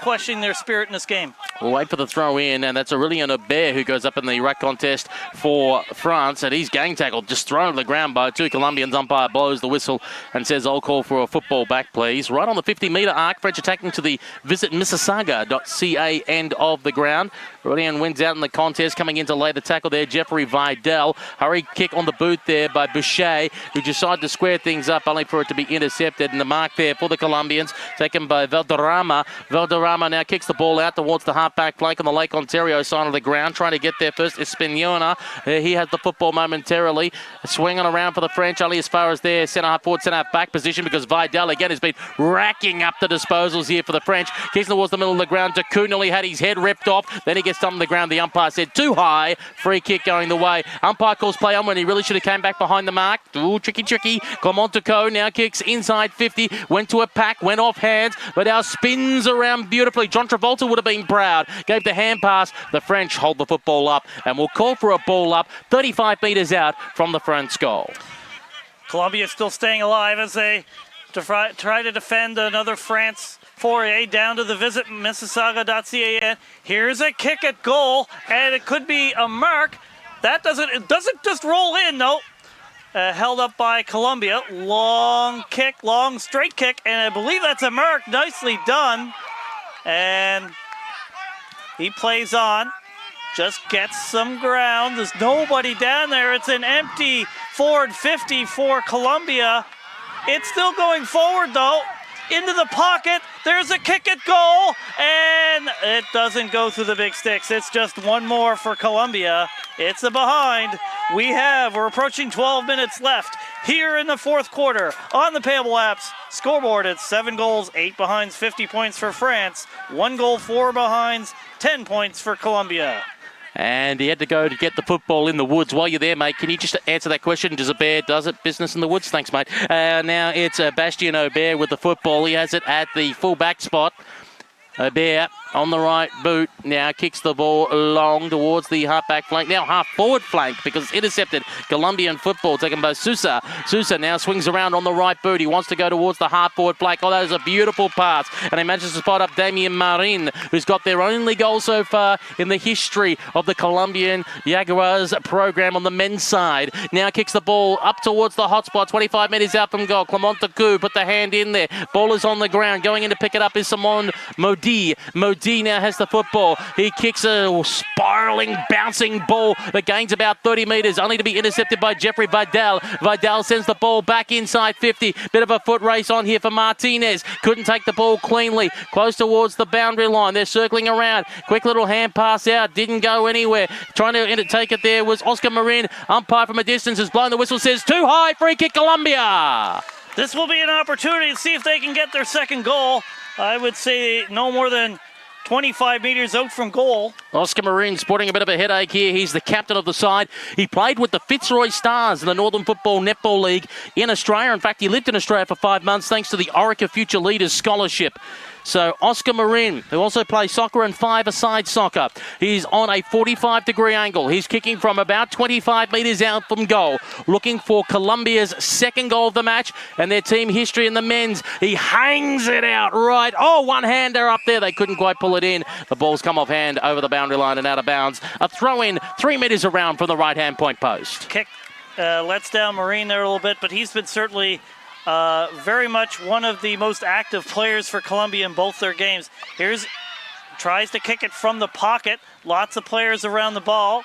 questioning their spirit in this game. We'll wait for the throw in, and that's Aurelien Aubert who goes up in the ruck contest for France, and he's gang tackled, just thrown to the ground by 2 Colombians. Umpire blows the whistle and says, I'll call for a football back, please. Right on the 50-metre arc, French attacking to the Visit Mississauga.ca end of the ground. Aurelien wins out in the contest, coming in to lay the tackle there, Jeffrey Vidal. Hurry kick on the boot there by Boucher, who decided to square things up, only for it to be intercepted. And the mark there for the Colombians, taken by Valderrama. Valderrama now kicks the ball out towards the half-back flank on the Lake Ontario side of the ground, trying to get there first. Espinosa, he has the football momentarily, swinging around for the French, only as far as their centre-half forward, centre-half back position, because Vidal again has been racking up the disposals here for the French. Kicks towards the middle of the ground. Taku nearly had his head ripped off, then he gets on the ground. The umpire said too high. Free kick going the way. Umpire calls play on when he really should have came back behind the mark. Ooh, tricky. Clement Taku now kicks inside 50. Went to a pack, went off hands, but now spins around beautifully. John Travolta would have been proud. Gave the hand pass. The French hold the football up and will call for a ball up 35 metres out from the France goal. Colombia still staying alive as they try to defend another France foray down to the Visit Mississauga.ca. Here's a kick at goal, and it could be a mark. It doesn't just roll in, though. Held up by Colombia. Long kick, long straight kick, and I believe that's a mark. Nicely done. And he plays on. Just gets some ground. There's nobody down there. It's an empty forward 50 for Colombia. It's still going forward, though. Into the pocket. There's a kick at goal, and it doesn't go through the big sticks. It's just one more for Colombia. It's a behind. We're approaching 12 minutes left here in the fourth quarter on the Payable apps. Scoreboard, it's 7 goals, 8 behinds, 50 points for France. 1 goal, 4 behinds, 10 points for Colombia. And he had to go to get the football in the woods. While you're there, mate, can you just answer that question? Does a bear does it? Business in the woods? Thanks, mate. Now it's Bastien Aubert with the football. He has it at the full-back spot. Aubert on the right boot now kicks the ball long towards the half-back flank. Now half-forward flank because it's intercepted. Colombian football taken by Sousa. Sousa now swings around on the right boot. He wants to go towards the half-forward flank. Oh, that is a beautiful pass. And he manages to spot up Damien Marin, who's got their only goal so far in the history of the Colombian Jaguars program on the men's side. Now kicks the ball up towards the hotspot, 25 metres out from goal. Clement Taku put the hand in there. Ball is on the ground. Going in to pick it up is Simon Modi. Modi now has the football. He kicks a spiralling, bouncing ball that gains about 30 metres, only to be intercepted by Jeffrey Vidal. Vidal sends the ball back inside 50. Bit of a foot race on here for Martinez. Couldn't take the ball cleanly. Close towards the boundary line. They're circling around. Quick little hand pass out. Didn't go anywhere. Trying to take it there was Oscar Marin. Umpire from a distance has blown the whistle. Says too high. Free kick Colombia. This will be an opportunity to see if they can get their second goal. I would say no more than 25 metres out from goal. Oscar Marin sporting a bit of a headache here. He's the captain of the side. He played with the Fitzroy Stars in the Northern Football Netball League in Australia. In fact, he lived in Australia for 5 months thanks to the Orica Future Leaders Scholarship. So Oscar Marin, who also plays soccer and five-a-side soccer, he's on a 45-degree angle. He's kicking from about 25 metres out from goal, looking for Colombia's second goal of the match and their team history in the men's. He hangs it out right. Oh, one-hander up there. They couldn't quite pull it in. The ball's come off hand over the boundary line and out of bounds. A throw-in 3 metres around from the right-hand point post. Kick lets down Marin there a little bit, but he's been certainly very much one of the most active players for Colombia in both their games. Tries to kick it from the pocket. Lots of players around the ball.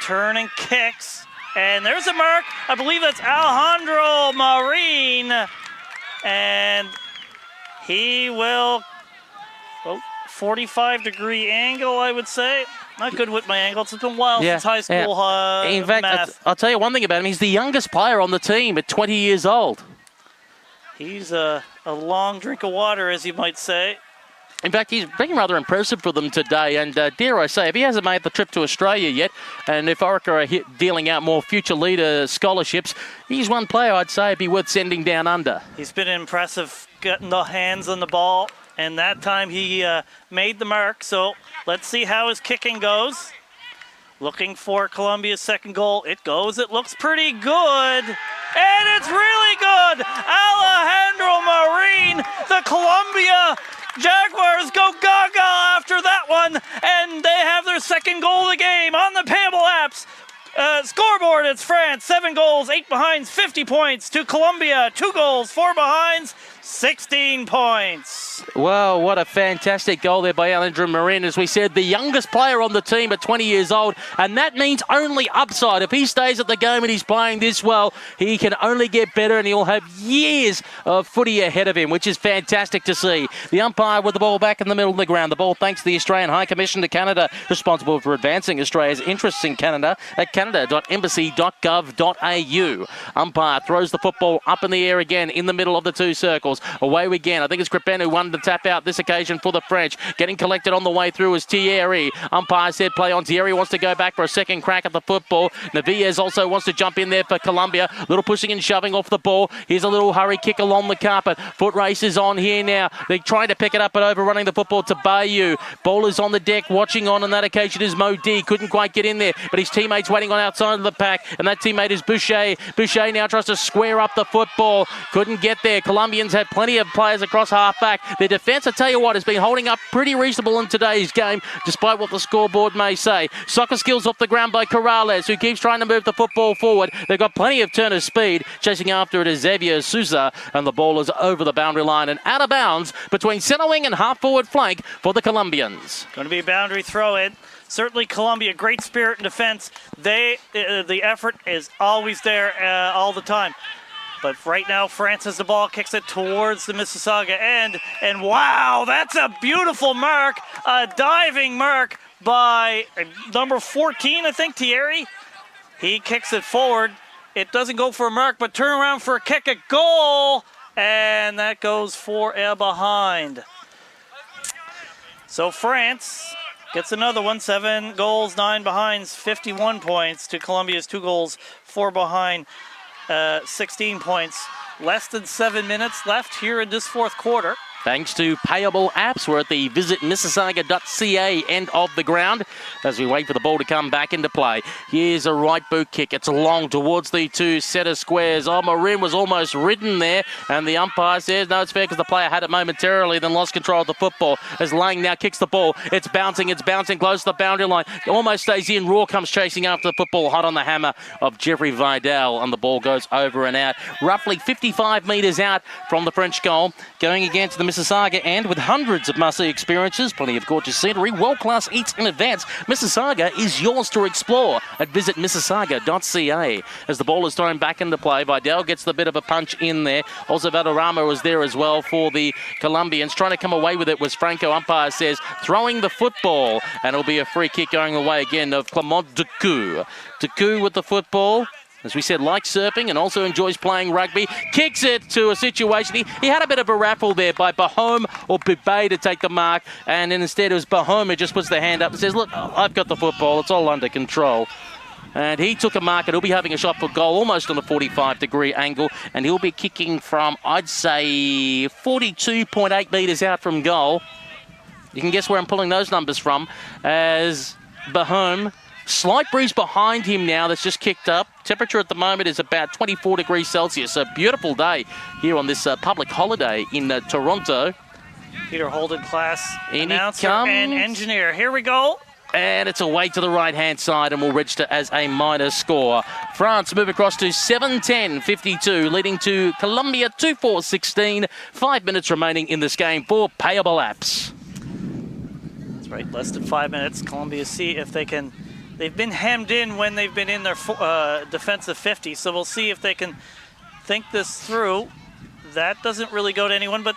Turning kicks. And there's a mark. I believe that's Alejandro Marin. And he will, 45-degree angle, I would say. Not good with my angles. It's been a while since high school In fact, math. I'll tell you one thing about him. He's the youngest player on the team at 20 years old. He's a long drink of water, as you might say. In fact, he's been rather impressive for them today. And dare I say, if he hasn't made the trip to Australia yet, and if Orica are dealing out more future leader scholarships, he's one player I'd say would be worth sending down under. He's been impressive getting the hands on the ball. And that time he made the mark. So let's see how his kicking goes. Looking for Colombia's second goal. It goes. It looks pretty good. And it's really good. Alejandro Marin. The Colombia Jaguars go gaga after that one. And they have their second goal of the game on the Payable apps. Scoreboard, it's France. 7 goals, 8 behinds, 50 points. To Colombia, 2 goals, 4 behinds, 16 points. Well, what a fantastic goal there by Alejandro Marin. As we said, the youngest player on the team at 20 years old, and that means only upside. If he stays at the game and he's playing this well, he can only get better and he'll have years of footy ahead of him, which is fantastic to see. The umpire with the ball back in the middle of the ground. The ball thanks to the Australian High Commission to Canada, responsible for advancing Australia's interests in Canada at canada.embassy.gov.au. Umpire throws the football up in the air again in the middle of the two circles. Away we again. I think it's Crepin who won the tap out this occasion for the French. Getting collected on the way through is Thierry. Umpire said play on. Thierry wants to go back for a second crack at the football. Navilles also wants to jump in there for Colombia. Little pushing and shoving off the ball. Here's a little hurry kick along the carpet. Foot race is on here now. They're trying to pick it up but overrunning the football to Bayou. Ball is on the deck. Watching on that occasion is Modi. Couldn't quite get in there, but his teammates waiting on outside of the pack, and that teammate is Boucher. Boucher now tries to square up the football. Couldn't get there. Colombians have plenty of players across half-back. Their defence, I tell you what, has been holding up pretty reasonable in today's game, despite what the scoreboard may say. Soccer skills off the ground by Corrales, who keeps trying to move the football forward. They've got plenty of turner speed. Chasing after it is Xavier Sousa, and the ball is over the boundary line and out of bounds between centre wing and half-forward flank for the Colombians. Going to be a boundary throw-in. Certainly Colombia, great spirit in defense. The effort is always there all the time. But right now, France has the ball, kicks it towards the Mississauga end. And wow, that's a beautiful mark. A diving mark by number 14, I think, Thierry. He kicks it forward. It doesn't go for a mark, but turn around for a kick, a goal. And that goes for a behind. So France Gets another one. 7 goals, 9 behinds, 51 points to Colombia's 2 goals, 4 behind, 16 points. Less than 7 minutes left here in this fourth quarter. Thanks to Payable apps, we're at the visitmississauga.ca end of the ground as we wait for the ball to come back into play. Here's a right boot kick. It's long towards the 2 set of squares. Oh, Marin was almost ridden there, and the umpire says, no, it's fair because the player had it momentarily, then lost control of the football. As Lang now kicks the ball, it's bouncing close to the boundary line. It almost stays in. Raw comes chasing after the football, hot on the hammer of Jeffrey Vidal, and the ball goes over and out. Roughly 55 metres out from the French goal, going against the Mississauga end with hundreds of must-see experiences, plenty of gorgeous scenery, world-class eats in advance. Mississauga is yours to explore at visitmississauga.ca. As the ball is thrown back into play, Vidal gets the bit of a punch in there. Also, Valderrama was there as well for the Colombians. Trying to come away with it was Franco. Umpire says throwing the football, and it'll be a free kick going away again of Clement Decoux. Decoux with the football. As we said, likes surfing and also enjoys playing rugby. Kicks it to a situation. He had a bit of a raffle there by Bahome or Bubé to take the mark. And instead it was Bahome who just puts the hand up and says, look, I've got the football. It's all under control. And he took a mark and he'll be having a shot for goal almost on a 45-degree angle. And he'll be kicking from, I'd say, 42.8 metres out from goal. You can guess where I'm pulling those numbers from. As Bahome... Slight breeze behind him now that's just kicked up. Temperature at the moment is about 24 degrees Celsius. A beautiful day here on this public holiday in Toronto. Peter Holden, class In announcer and engineer. Here we go. And it's away to the right-hand side and will register as a minor score. France move across to 7-10-52, leading to Colombia 2-4-16. 5 minutes remaining in this game for Payable apps. That's right, less than 5 minutes. Colombia see if they can... They've been hemmed in when they've been in their defensive 50, so we'll see if they can think this through. That doesn't really go to anyone, but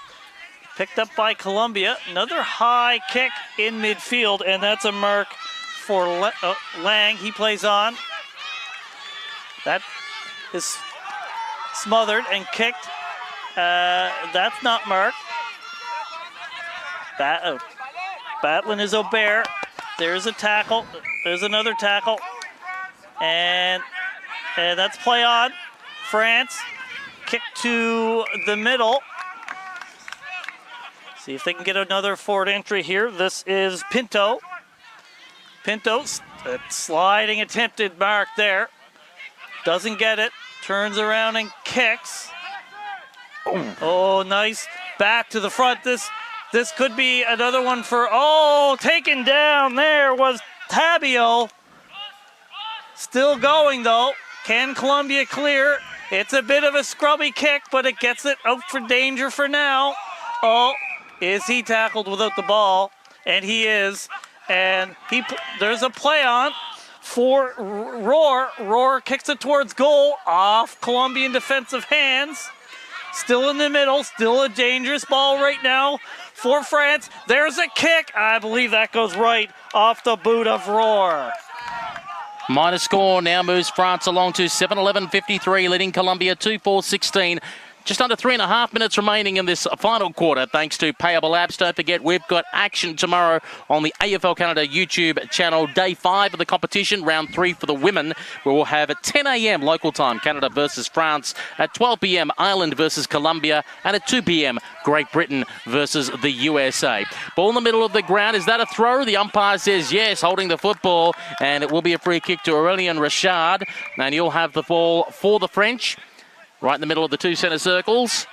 picked up by Colombia. Another high kick in midfield, and that's a mark for Lang. He plays on. That is smothered and kicked. That's not marked. Battling is Aubert. There's a tackle. There's another tackle. And that's play on. France. Kick to the middle. See if they can get another forward entry here. This is Pinto. Pinto, sliding attempted mark there. Doesn't get it. Turns around and kicks. Oh, nice. Back to the front. This could be another one for, taken down there was Tabio. Still going though. Can Colombia clear? It's a bit of a scrubby kick, but it gets it out for danger for now. Oh, is he tackled without the ball? And he is. And there's a play on for Roar. Roar kicks it towards goal off Colombian defensive hands. Still in the middle, still a dangerous ball right now for France. There's a kick. I believe that goes right off the boot of Roar. Minor score now moves France along to 7-11-53, leading Colombia 2-4-16. Just under 3.5 minutes remaining in this final quarter, thanks to Payable apps. Don't forget, we've got action tomorrow on the AFL Canada YouTube channel. Day 5 of the competition, round 3 for the women, where we'll have at 10 a.m. local time, Canada versus France. At 12 p.m, Ireland versus Colombia. And at 2 p.m, Great Britain versus the USA. Ball in the middle of the ground. Is that a throw? The umpire says yes, holding the football. And it will be a free kick to Aurélien Richard. And you'll have the ball for the French. Right in the middle of the 2 centre circles.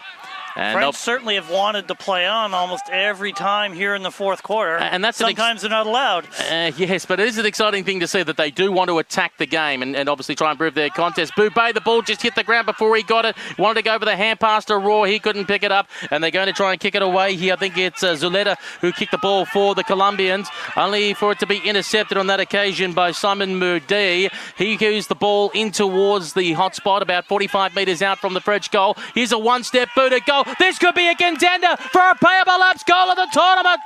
And French certainly have wanted to play on almost every time here in the fourth quarter. And that's sometimes they're not allowed. Yes, but it is an exciting thing to see that they do want to attack the game and obviously try and prove their contest. Bubé, the ball just hit the ground before he got it. Wanted to go for the hand pass to Raw. He couldn't pick it up. And they're going to try and kick it away here. I think it's Zuleta who kicked the ball for the Colombians, only for it to be intercepted on that occasion by Simon Moudé. He goes the ball in towards the hot spot, about 45 metres out from the French goal. Here's a one-step boot at goal. This could be a contender for a Payable apps goal of the tournament.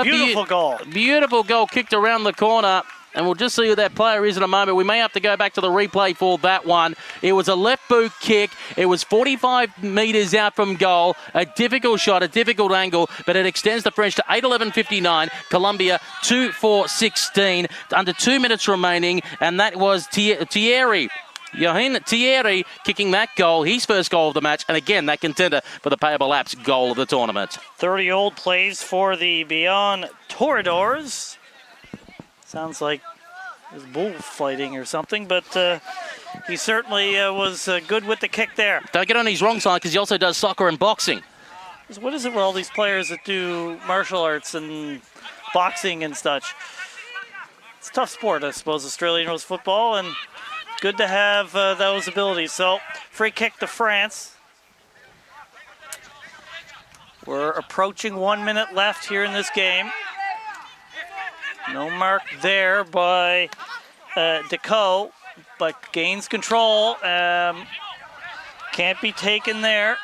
Beautiful goal. Beautiful goal kicked around the corner. and we'll just see who that player is in a moment. We may have to go back to the replay for that one. It was a left boot kick. It was 45 metres out from goal. A difficult shot, a difficult angle, but it extends the French to 8:11:59. Colombia 2-4-16. Under 2 minutes remaining, and that was Thierry. Johan Thierry kicking that goal, his first goal of the match, and again, that contender for the Payable Apps goal of the tournament. 30-year-old plays for the Beyond Toreadors. Sounds like it was bullfighting or something, but he certainly was good with the kick there. Don't get on his wrong side, because he also does soccer and boxing. What is it with all these players that do martial arts and boxing and such? It's a tough sport, I suppose, Australian rules football, and good to have those abilities. So, free kick to France. We're approaching 1 minute left here in this game. No mark there by Deco, but gains control. Can't be taken there.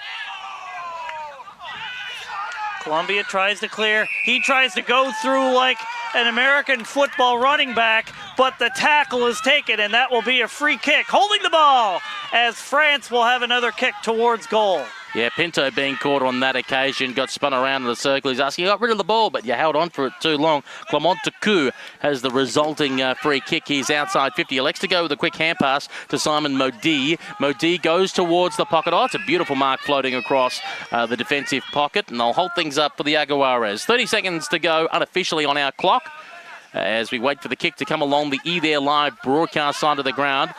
Colombia tries to clear. He tries to go through like an American football running back, but the tackle is taken, and that will be a free kick. Holding the ball as France will have another kick towards goal. Yeah, Pinto being caught on that occasion, got spun around in the circle. He's asking, you got rid of the ball, but you held on for it too long. Clement Decoux has the resulting free kick. He's outside 50. Elects to go with a quick hand pass to Simon Modi. Modi goes towards the pocket. Oh, it's a beautiful mark floating across the defensive pocket, and they'll hold things up for the Aguares. 30 seconds to go unofficially on our clock as we wait for the kick to come along the There Live broadcast side of the ground.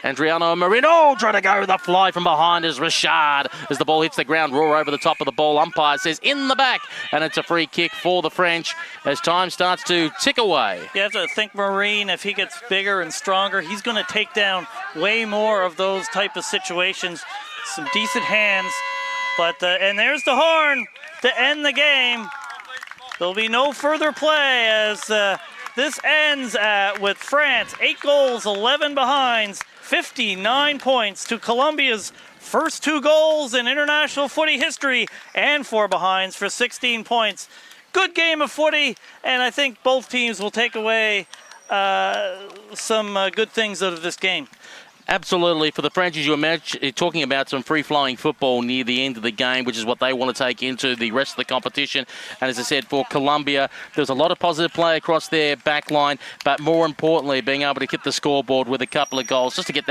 Adriano Marino trying to go the fly from behind as Richard. As the ball hits the ground, roar over the top of the ball. Umpire says in the back, and it's a free kick for the French as time starts to tick away. You have to think Marine, if he gets bigger and stronger, he's going to take down way more of those type of situations. Some decent hands, but and there's the horn to end the game. There'll be no further play as this ends with France 8 goals, 11 behinds. 59 points to Colombia's first 2 goals in international footy history and 4 behinds for 16 points. Good game of footy, and I think both teams will take away some good things out of this game. Absolutely. For the French, as you imagine, talking about some free-flowing football near the end of the game, which is what they want to take into the rest of the competition. And as I said, for Colombia, there's a lot of positive play across their back line, but more importantly, being able to hit the scoreboard with a couple of goals, just to get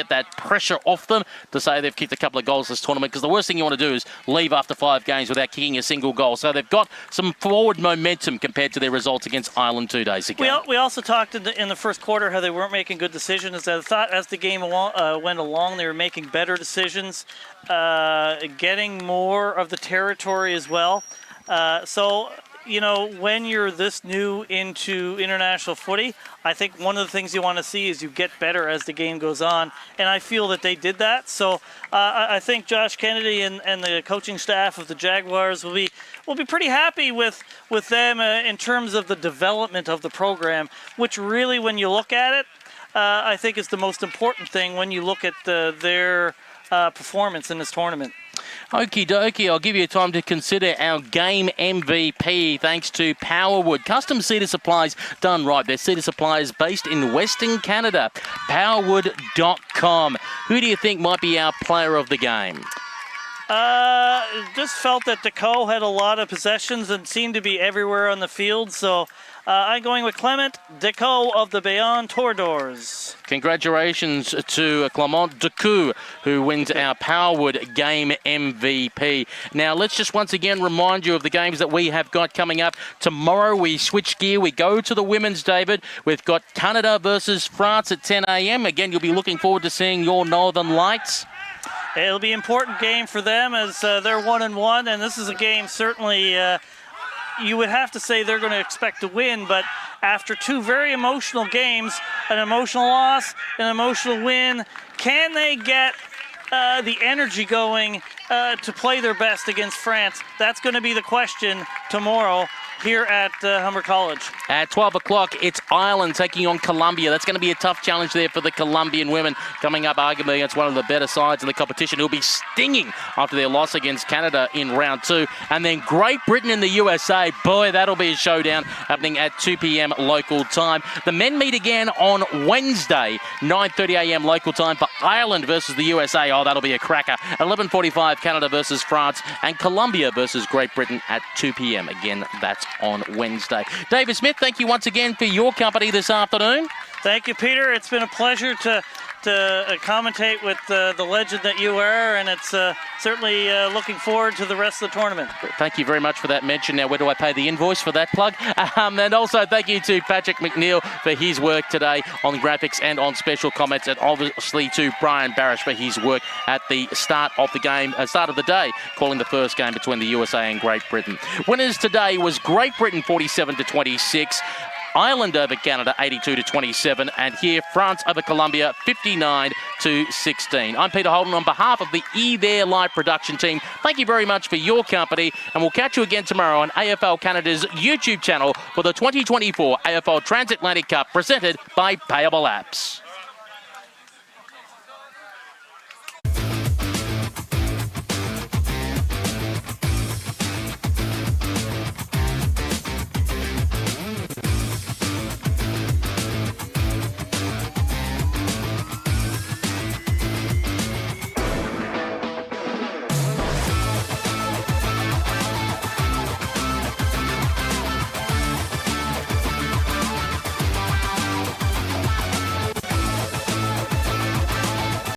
that pressure off them to say they've kicked a couple of goals this tournament. Because the worst thing you want to do is leave after 5 games without kicking a single goal. So they've got some forward momentum compared to their results against Ireland 2 days ago. We also talked in the first quarter how they weren't making good decisions. I thought as the game went along, they were making better decisions, getting more of the territory as well. So, you know, when you're this new into international footy, I think one of the things you want to see is you get better as the game goes on, and I feel that they did that. So I think Josh Kennedy and the coaching staff of the Jaguars will be pretty happy with them in terms of the development of the program, which really, when you look at it, I think is the most important thing when you look at their performance in this tournament. Okie dokie, I'll give you time to consider our game MVP thanks to Powerwood. Custom cedar supplies done right. They're cedar supplies based in Western Canada. Powerwood.com. Who do you think might be our player of the game? Just felt that Deco had a lot of possessions and seemed to be everywhere on the field, so I'm going with Clement Deco of the Beyond Toreadors. Congratulations to Clement Decoux, who wins our Powerwood Game MVP. Now, let's just once again remind you of the games that we have got coming up. Tomorrow, we switch gear. We go to the women's, David. We've got Canada versus France at 10 a.m. Again, you'll be looking forward to seeing your Northern Lights. It'll be an important game for them as they're 1-1, and this is a game certainly you would have to say they're going to expect to win, but after 2 very emotional games, an emotional loss, an emotional win, can they get the energy going to play their best against France? That's going to be the question tomorrow. here at Humber College. At 12 o'clock, it's Ireland taking on Colombia. That's going to be a tough challenge there for the Colombian women, coming up arguably against one of the better sides in the competition who'll be stinging after their loss against Canada in round 2. And then Great Britain and the USA. Boy, that'll be a showdown happening at 2 p.m. local time. The men meet again on Wednesday, 9:30 a.m. local time for Ireland versus the USA. Oh, that'll be a cracker. 11:45, Canada versus France, and Colombia versus Great Britain at 2 p.m. Again, that's on Wednesday. David Smith, thank you once again for your company this afternoon. Thank you, Peter. It's been a pleasure to commentate with the legend that you are, and it's certainly looking forward to the rest of the tournament. Thank you very much for that mention. Now, where do I pay the invoice for that plug? And also thank you to Patrick McNeil for his work today on graphics and on special comments, and obviously to Brian Barish for his work at the start of the game, start of the day, calling the first game between the USA and Great Britain. Winners today was Great Britain 47-26. Ireland over Canada 82-27, and here France over Colombia 59-16. I'm Peter Holden on behalf of the eThere Live production team. Thank you very much for your company, and we'll catch you again tomorrow on AFL Canada's YouTube channel for the 2024 AFL Transatlantic Cup presented by Payable Apps.